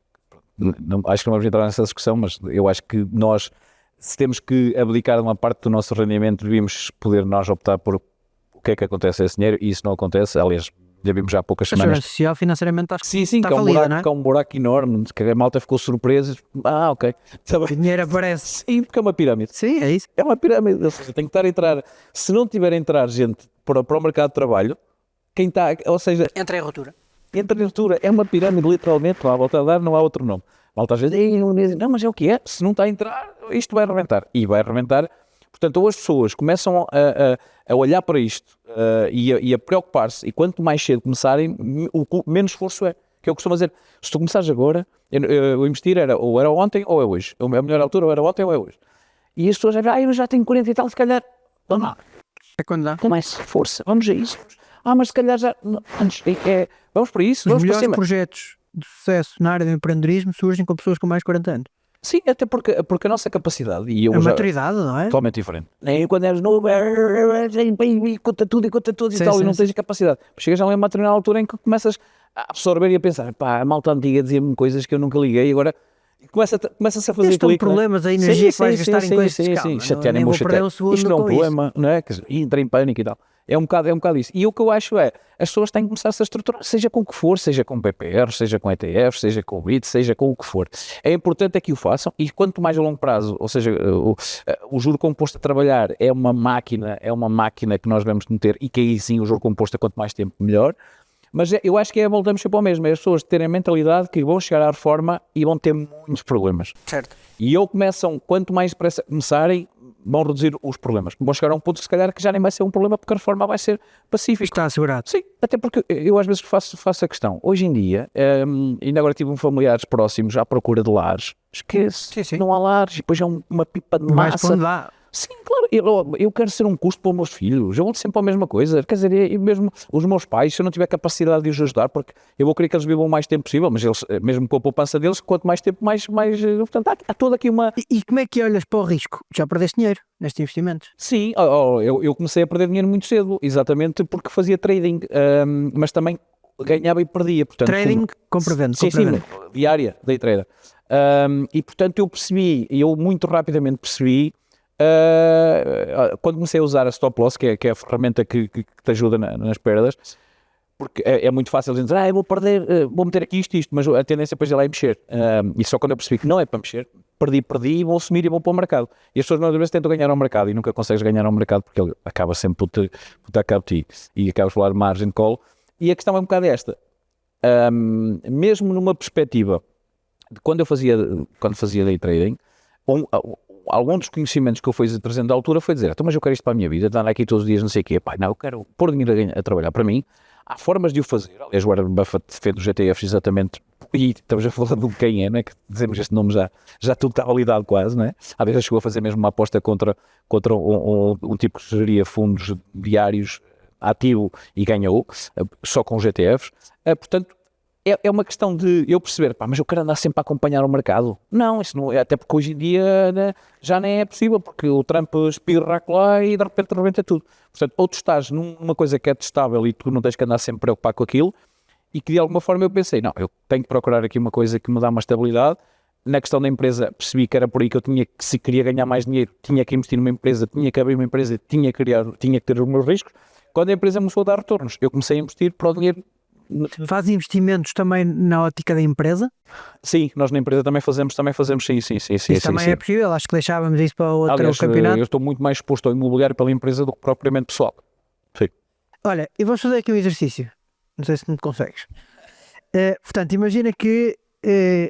não vamos entrar nessa discussão, mas eu acho que nós, se temos que abdicar de uma parte do nosso rendimento, devíamos poder nós optar por o que é que acontece a esse dinheiro, e isso não acontece. Aliás, já vimos já há poucas A semanas. segurança social, financeiramente, acho que Sim, está que falida, não é? é um buraco enorme, que a malta ficou surpresa. Ok. O dinheiro aparece. Sim, porque é uma pirâmide. Sim, é isso. É uma pirâmide, ou seja, tem que estar a entrar. Se não tiver a entrar gente para o mercado de trabalho, quem está, ou seja, Entra em ruptura. entra em ruptura, é uma pirâmide literalmente, lá à volta a dar, não há outro nome. Malta às vezes, não, mas é o que é, se não está a entrar, isto vai arrebentar. E vai arrebentar. Portanto, ou as pessoas começam a olhar para isto e a preocupar-se, e quanto mais cedo começarem, menos esforço é. Que eu costumo dizer, se tu começares agora, eu investir ou era ontem ou é hoje. A melhor altura ou era ontem ou é hoje. E as pessoas dizem, eu já tenho 40 e tal, se calhar, vamos lá. É quando dá. Com mais força, vamos a isso. Mas se calhar já, antes, vamos para isso, Os vamos para melhores cima. projetos de sucesso na área do empreendedorismo surgem com pessoas com mais de 40 anos. Sim, até porque a nossa capacidade, e eu A já, maturidade, não é? totalmente diferente. Nem quando eres novo, conta tudo e Sim, tal, sim, e não sim. tens a capacidade. Chegas a uma determinada altura em que começas a absorver e a pensar, a malta antiga dizia-me coisas que eu nunca liguei, e agora começa-se a fazer Estão clique. problemas, a energia que vais gastar em coisas de calma. Chatear, Nem vou perder um segundo isto não é um com isso. problema, não é? Quer dizer, entra em pânico e tal. É um bocado isso. E o que eu acho é, as pessoas têm que começar-se a estruturar, seja com o que for, seja com PPR, seja com ETF, seja com REIT, seja com o que for. É importante é que o façam, e quanto mais a longo prazo, ou seja, o juro composto a trabalhar é uma máquina que nós vamos meter, e que aí sim o juro composto, quanto mais tempo melhor. Mas eu acho que voltamos sempre ao mesmo, é as pessoas terem a mentalidade que vão chegar à reforma e vão ter muitos problemas. Certo. E quanto mais depressa começarem, vão reduzir os problemas. Vão chegar a um ponto, se calhar, que já nem vai ser um problema, porque a reforma vai ser pacífica. Está assegurado. Sim, até porque eu às vezes faço a questão. Hoje em dia, ainda agora tive familiares próximos à procura de lares. Esquece, Sim. não há lares, e depois é uma pipa de Vais massa. para onde dá. Sim, claro, eu quero ser um custo para os meus filhos, eu vou sempre a mesma coisa, quer dizer, e mesmo os meus pais, se eu não tiver capacidade de os ajudar, porque eu vou querer que eles vivam o mais tempo possível, mas eles, mesmo com a poupança deles, quanto mais tempo, mais portanto, há toda aqui uma... E como é que olhas para o risco? Já perdeste dinheiro nestes investimentos? Sim, eu comecei a perder dinheiro muito cedo, exatamente porque fazia trading, mas também ganhava e perdia. Portanto, Trading, compra-venda. Sim, diária, day trader. E portanto eu muito rapidamente percebi, quando comecei a usar a stop loss, que é a ferramenta que te ajuda nas perdas, porque é muito fácil dizer, eu vou perder, vou meter aqui isto, mas a tendência depois é ir mexer. E só quando eu percebi que não é para mexer, perdi e vou assumir e vou para o mercado. E as pessoas muitas vezes tentam ganhar ao mercado e nunca consegues ganhar ao mercado, porque ele acaba sempre por te dar cabo de ti e acabas a falar margin call. E a questão é um bocado esta, mesmo numa perspectiva de quando fazia day trading, algum dos conhecimentos que eu fui trazendo da altura foi dizer, então, mas eu quero isto para a minha vida, andar aqui todos os dias, não sei o quê, não, eu quero pôr dinheiro a trabalhar para mim. Há formas de o fazer. Aliás, o Warren Buffett defende os ETFs exatamente, e estamos a falar de quem é, não é? Que dizemos este nome já tudo está validado quase, não é? Às vezes chegou a fazer mesmo uma aposta contra um tipo que geria fundos diários ativo e ganhou, só com os ETFs. Portanto, é uma questão de eu perceber, mas eu quero andar sempre a acompanhar o mercado. Não, isso não é, até porque hoje em dia, né, já nem é possível, porque o Trump espirra lá e de repente rebenta tudo. Portanto, ou tu estás numa coisa que é testável e tu não tens que andar sempre preocupado com aquilo, e que de alguma forma eu pensei, não, eu tenho que procurar aqui uma coisa que me dá uma estabilidade. Na questão da empresa, percebi que era por aí que eu tinha que, se queria ganhar mais dinheiro, tinha que investir numa empresa, tinha que abrir uma empresa, tinha que ter os meus riscos. Quando a empresa começou a dar retornos, eu comecei a investir para o dinheiro. Faz investimentos também na ótica da empresa? Sim, nós na empresa também fazemos, sim. Isso também é possível, acho que deixávamos isso para outro Aliás, campeonato. eu estou muito mais exposto ao imobiliário pela empresa do que propriamente pessoal. Sim. Olha, e vamos fazer aqui um exercício, não sei se me consegues. Portanto, imagina que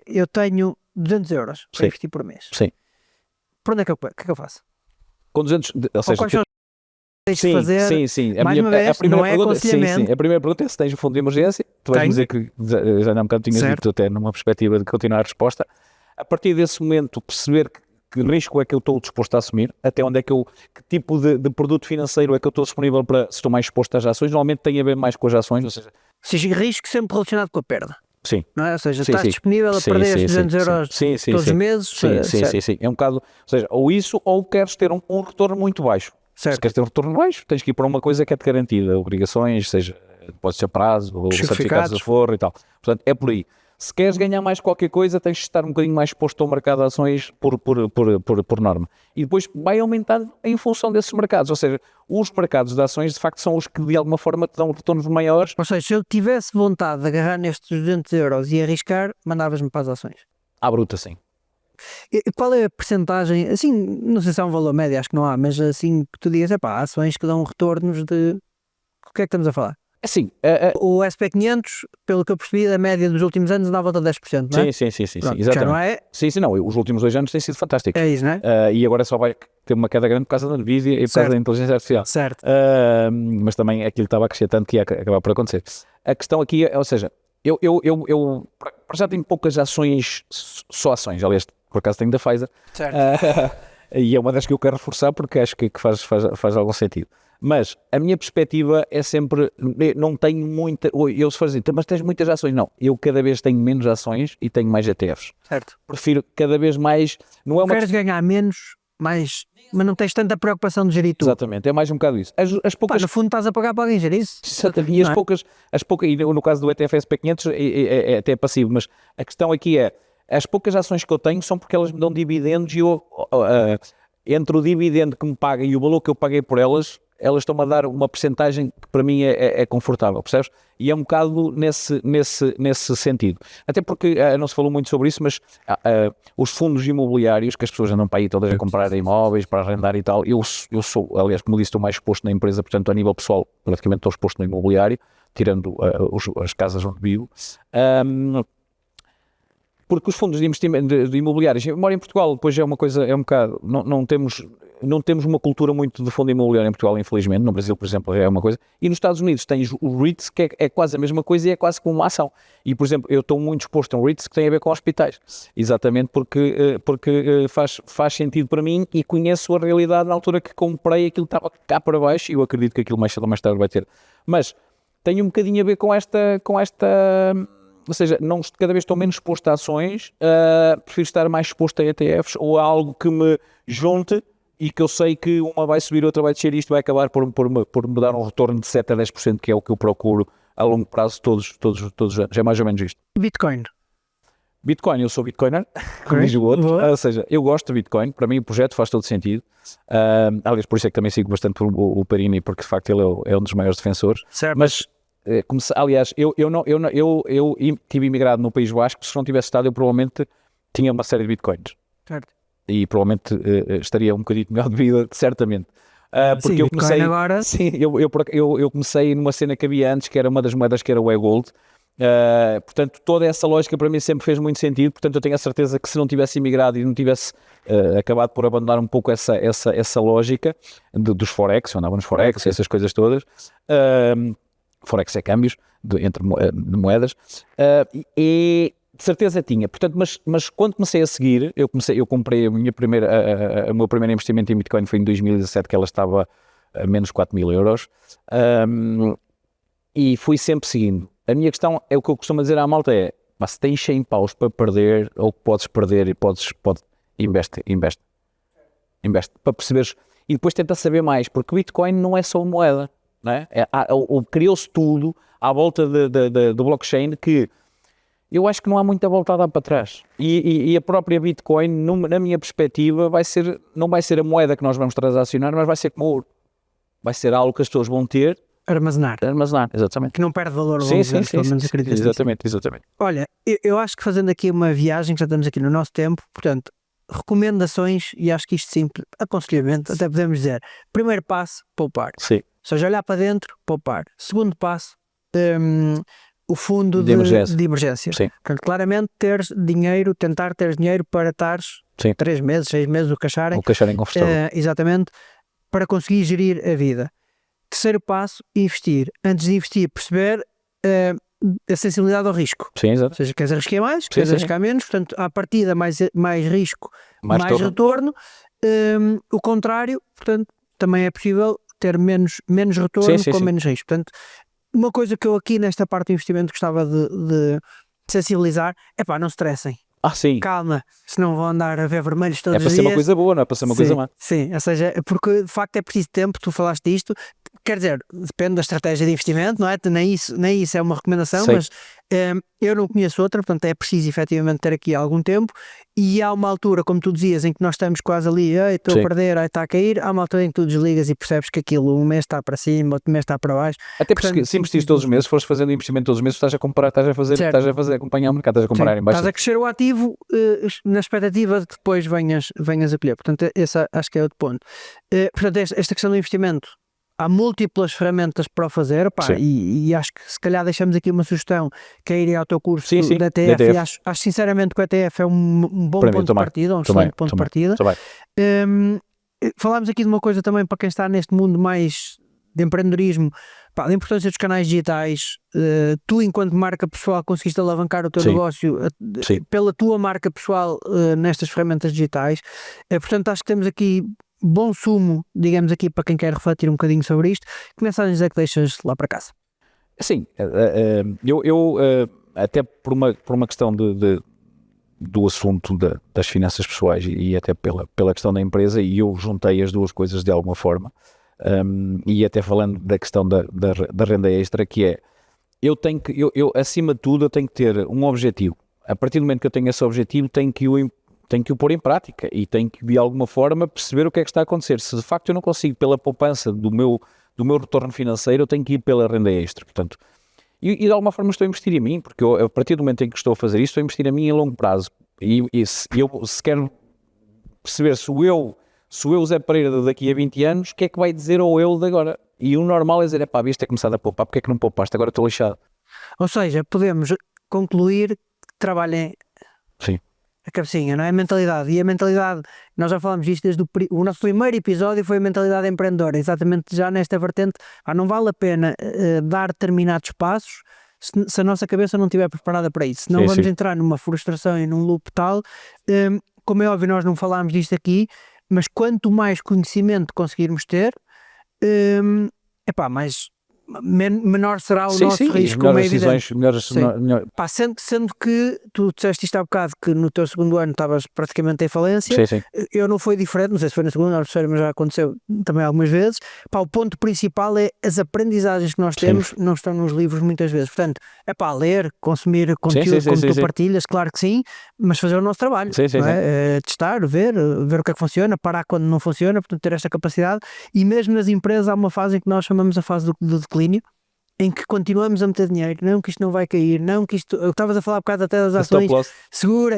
eu tenho 200 euros para Sim. investir por mês. Sim. Por onde é que eu faço? Com 200, ou seja, quais são os que tens de fazer? sim. Mais uma vez, a primeira não é pergunta, aconselhamento. A primeira pergunta é se tens um fundo de emergência. Tu vais Tenho. dizer que já há um bocado tinhas Certo. dito até numa perspectiva de continuar a resposta. A partir desse momento, perceber que risco é que eu estou disposto a assumir, até onde é que que tipo de produto financeiro é que eu estou disponível para, se estou mais exposto às ações, normalmente tem a ver mais com as ações, ou seja, Risco sempre relacionado com a perda. sim. Não é? Ou seja, Sim, estás sim. disponível a perder estes 200 euros todos os meses. Sim. É um bocado, ou seja, ou isso, ou queres ter um retorno muito baixo. Certo. Se queres ter um retorno baixo, tens que ir para uma coisa que é-te garantida, obrigações, seja, pode ser prazo, ou certificados de aforro e tal. Portanto, é por aí. Se queres ganhar mais qualquer coisa, tens de estar um bocadinho mais exposto ao mercado de ações por norma. E depois vai aumentando em função desses mercados. Ou seja, os mercados de ações, de facto, são os que de alguma forma te dão retornos maiores. Ou seja, se eu tivesse vontade de agarrar nestes 200 euros e arriscar, mandavas-me para as ações. À bruta, sim. E qual é a percentagem, assim, não sei se há um valor médio, acho que não há, mas assim que tu dizes, ações que dão retornos de... O que é que estamos a falar? Assim, O SP500, pelo que eu percebi, a média dos últimos anos andava a 10%, não é? sim, Pronto, exatamente. já não é? Sim, não, os últimos 2 anos têm sido fantásticos. É isso, não é? E agora só vai ter uma queda grande por causa da Nvidia e por causa da inteligência artificial. Certo. Mas também aquilo estava a crescer tanto que ia acabar por acontecer. A questão aqui é, ou seja, eu para já tenho poucas ações, só ações, aliás, por acaso tenho da Pfizer. Certo. E é uma das que eu quero reforçar porque acho que faz algum sentido. Mas a minha perspectiva é sempre, não tenho muita, eu se for dizer, mas tens muitas ações, não, eu cada vez tenho menos ações e tenho mais ETFs. Certo. Prefiro cada vez mais, não é uma... Queres ganhar menos, mas não tens tanta preocupação de gerir tudo. Exatamente, é mais um bocado isso. As poucas... no fundo estás a pagar para alguém gerir isso. Exatamente, e as poucas, e no caso do ETF SP500 é até passivo, mas a questão aqui é, as poucas ações que eu tenho são porque elas me dão dividendos e eu, entre o dividendo que me paga e o valor que eu paguei por elas estão-me a dar uma percentagem que para mim é confortável, percebes? E é um bocado nesse sentido. Até porque não se falou muito sobre isso, mas os fundos imobiliários, que as pessoas andam para aí todas a comprar imóveis, para arrendar e tal, eu sou, aliás, como disse, estou mais exposto na empresa, portanto, a nível pessoal, praticamente estou exposto no imobiliário, tirando as casas onde vivo. Porque os fundos de investimento de imobiliários, eu moro em Portugal, depois é uma coisa, é um bocado, não temos uma cultura muito de fundo imobiliário em Portugal, infelizmente. No Brasil, por exemplo, é uma coisa. E nos Estados Unidos tens o REITs, que é quase a mesma coisa e é quase como uma ação. E, por exemplo, eu estou muito exposto a um REITs que tem a ver com hospitais. Exatamente porque faz sentido para mim e conheço a realidade na altura que comprei, aquilo estava cá para baixo e eu acredito que aquilo mais cedo ou mais tarde vai ter. Mas tem um bocadinho a ver com esta ou seja, cada vez estou menos exposto a ações, prefiro estar mais exposto a ETFs ou a algo que me junte e que eu sei que uma vai subir, outra vai descer e isto vai acabar por me dar um retorno de 7 a 10%, que é o que eu procuro a longo prazo todos os anos. É mais ou menos isto. Bitcoin, eu sou Bitcoiner, como diz o outro. Ou seja, eu gosto de Bitcoin, para mim o projeto faz todo sentido. Aliás, por isso é que também sigo bastante o Perini, porque de facto ele é um dos maiores defensores. certo. Mas aliás, eu tive imigrado no País Basco. Se não tivesse estado, eu provavelmente tinha uma série de bitcoins. Certo. E provavelmente estaria um bocadinho melhor de vida, certamente. Porque sim, eu comecei agora... Sim, eu comecei numa cena que havia antes, que era uma das moedas que era o e-gold. Portanto, toda essa lógica para mim sempre fez muito sentido. Portanto, eu tenho a certeza que se não tivesse imigrado e não tivesse acabado por abandonar um pouco essa lógica dos Forex, eu andava nos Forex, essas coisas todas. Forex é câmbios entre moedas, e de certeza tinha. Portanto, mas quando comecei a seguir, eu comprei o meu primeiro investimento em Bitcoin foi em 2017, que ela estava a menos 4.000 euros, e fui sempre seguindo. A minha questão é o que eu costumo dizer à malta é, mas se tens 100 paus para perder, ou podes perder e investe, para perceberes, e depois tenta saber mais, porque Bitcoin não é só uma moeda. não é? Criou-se tudo à volta do blockchain que eu acho que não há muita volta a dar para trás. E a própria Bitcoin, na minha perspectiva, não vai ser a moeda que nós vamos transacionar, mas vai ser como ouro. Vai ser algo que as pessoas vão ter. Armazenar, exatamente. que não perde valor ao Sim, longo sim, dos anos, pelo menos acredito nisso. Exatamente. Olha, eu acho que fazendo aqui uma viagem, que já estamos aqui no nosso tempo, portanto, recomendações, e acho que isto simples, aconselhamento, até podemos dizer, primeiro passo, poupar. Sim. Ou seja, olhar para dentro, poupar. Segundo passo, o fundo De emergência. Sim. Portanto, claramente tentar ter dinheiro para estares 3 meses, 6 meses, o que acharem confortável. Exatamente, para conseguir gerir a vida. Terceiro passo, investir. Antes de investir, perceber a sensibilidade ao risco. Sim, exato. Ou seja, queres arriscar mais, queres arriscar menos, portanto, à partida mais risco, mais retorno. O contrário, portanto, também é possível ter menos retorno com menos risco. Portanto, uma coisa que eu aqui nesta parte do investimento gostava de sensibilizar é não se estressem. Sim. Calma, senão vão andar a ver vermelhos todos os dias. É para ser uma coisa boa, não é para ser uma coisa má. Sim, ou seja, porque de facto é preciso tempo, tu falaste disto, quer dizer, depende da estratégia de investimento, não é? Nem isso é uma recomendação, mas eu não conheço outra, portanto é preciso efetivamente ter aqui algum tempo, e há uma altura, como tu dizias, em que nós estamos quase ali, estou a perder, está a cair, há uma altura em que tu desligas e percebes que aquilo, um mês está para cima, outro mês está para baixo. Até porque se investires todos os meses, se fores fazendo investimento todos os meses, estás a acompanhar o mercado, estás a comprar em baixo. Estás a crescer o ativo na expectativa de que depois venhas a colher. Portanto, esse acho que é outro ponto. Portanto, esta questão do investimento, há múltiplas ferramentas para o fazer, e acho que se calhar deixamos aqui uma sugestão, que é ir ao teu curso da ETF, e acho sinceramente que o ETF é um bom ponto de partida, um excelente ponto de partida. Falámos aqui de uma coisa também para quem está neste mundo mais de empreendedorismo, da importância dos canais digitais. Tu, enquanto marca pessoal, conseguiste alavancar o teu negócio pela tua marca pessoal nestas ferramentas digitais. Portanto, acho que temos aqui bom sumo, digamos aqui, para quem quer refletir um bocadinho sobre isto. Que mensagens é que deixas lá para casa? Sim, eu até por uma questão do assunto das finanças pessoais e até pela questão da empresa, e eu juntei as duas coisas de alguma forma, e até falando da questão da renda extra, que é, eu acima de tudo, eu tenho que ter um objetivo. A partir do momento que eu tenho esse objetivo, tenho que o pôr em prática e tenho que, de alguma forma, perceber o que é que está a acontecer. Se de facto eu não consigo pela poupança do meu retorno financeiro, eu tenho que ir pela renda extra. Portanto, e de alguma forma estou a investir em mim, porque eu, a partir do momento em que estou a fazer isto, estou a investir em mim a longo prazo. E se quero perceber se o eu Zé Pereira daqui a 20 anos, o que é que vai dizer ao eu de agora? E o normal é dizer, viste ter começado a poupar, porque é que não poupaste? Agora estou lixado. Ou seja, podemos concluir que trabalhem a cabecinha, não é? A mentalidade. E a mentalidade, nós já falámos disto desde o nosso primeiro episódio, foi a mentalidade empreendedora, exatamente já nesta vertente. Não vale a pena dar determinados passos se a nossa cabeça não estiver preparada para isso. Senão vamos entrar numa frustração e num loop tal. Como é óbvio, nós não falámos disto aqui, mas quanto mais conhecimento conseguirmos ter, menor será o nosso risco, como é evidente. Sendo que tu disseste isto há bocado, que no teu segundo ano estavas praticamente em falência. Eu não foi diferente, não sei se foi na segunda ou na terceira, mas já aconteceu também algumas vezes. O ponto principal é as aprendizagens que nós temos não estão nos livros muitas vezes. Portanto, ler, consumir conteúdo como tu partilhas, claro que sim, mas fazer o nosso trabalho. Testar, ver o que é que funciona, parar quando não funciona, portanto ter esta capacidade. E mesmo nas empresas há uma fase em que nós chamamos a fase do declínio, em que continuamos a meter dinheiro, não que isto não vai cair, não que isto, eu estavas a falar um bocado até das ações, segura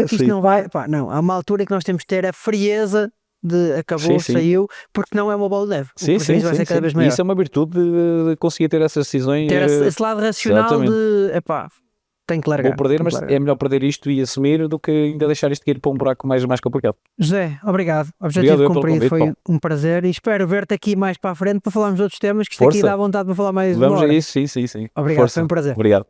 que isto não vai, não, há uma altura em que nós temos que ter a frieza de acabou, saiu, porque não é uma bola de neve, o prejuízo vai ser cada vez maior. Isso é uma virtude de conseguir ter essas decisões, ter esse lado racional de, tenho que largar. Vou perder, mas é melhor perder isto e assumir do que ainda deixar isto ir para um buraco mais complicado. José, obrigado. Objetivo cumprido, foi um prazer e espero ver-te aqui mais para a frente para falarmos de outros temas, que isto aqui dá vontade para falar mais. Vamos a isso, sim. Obrigado, foi um prazer. Obrigado.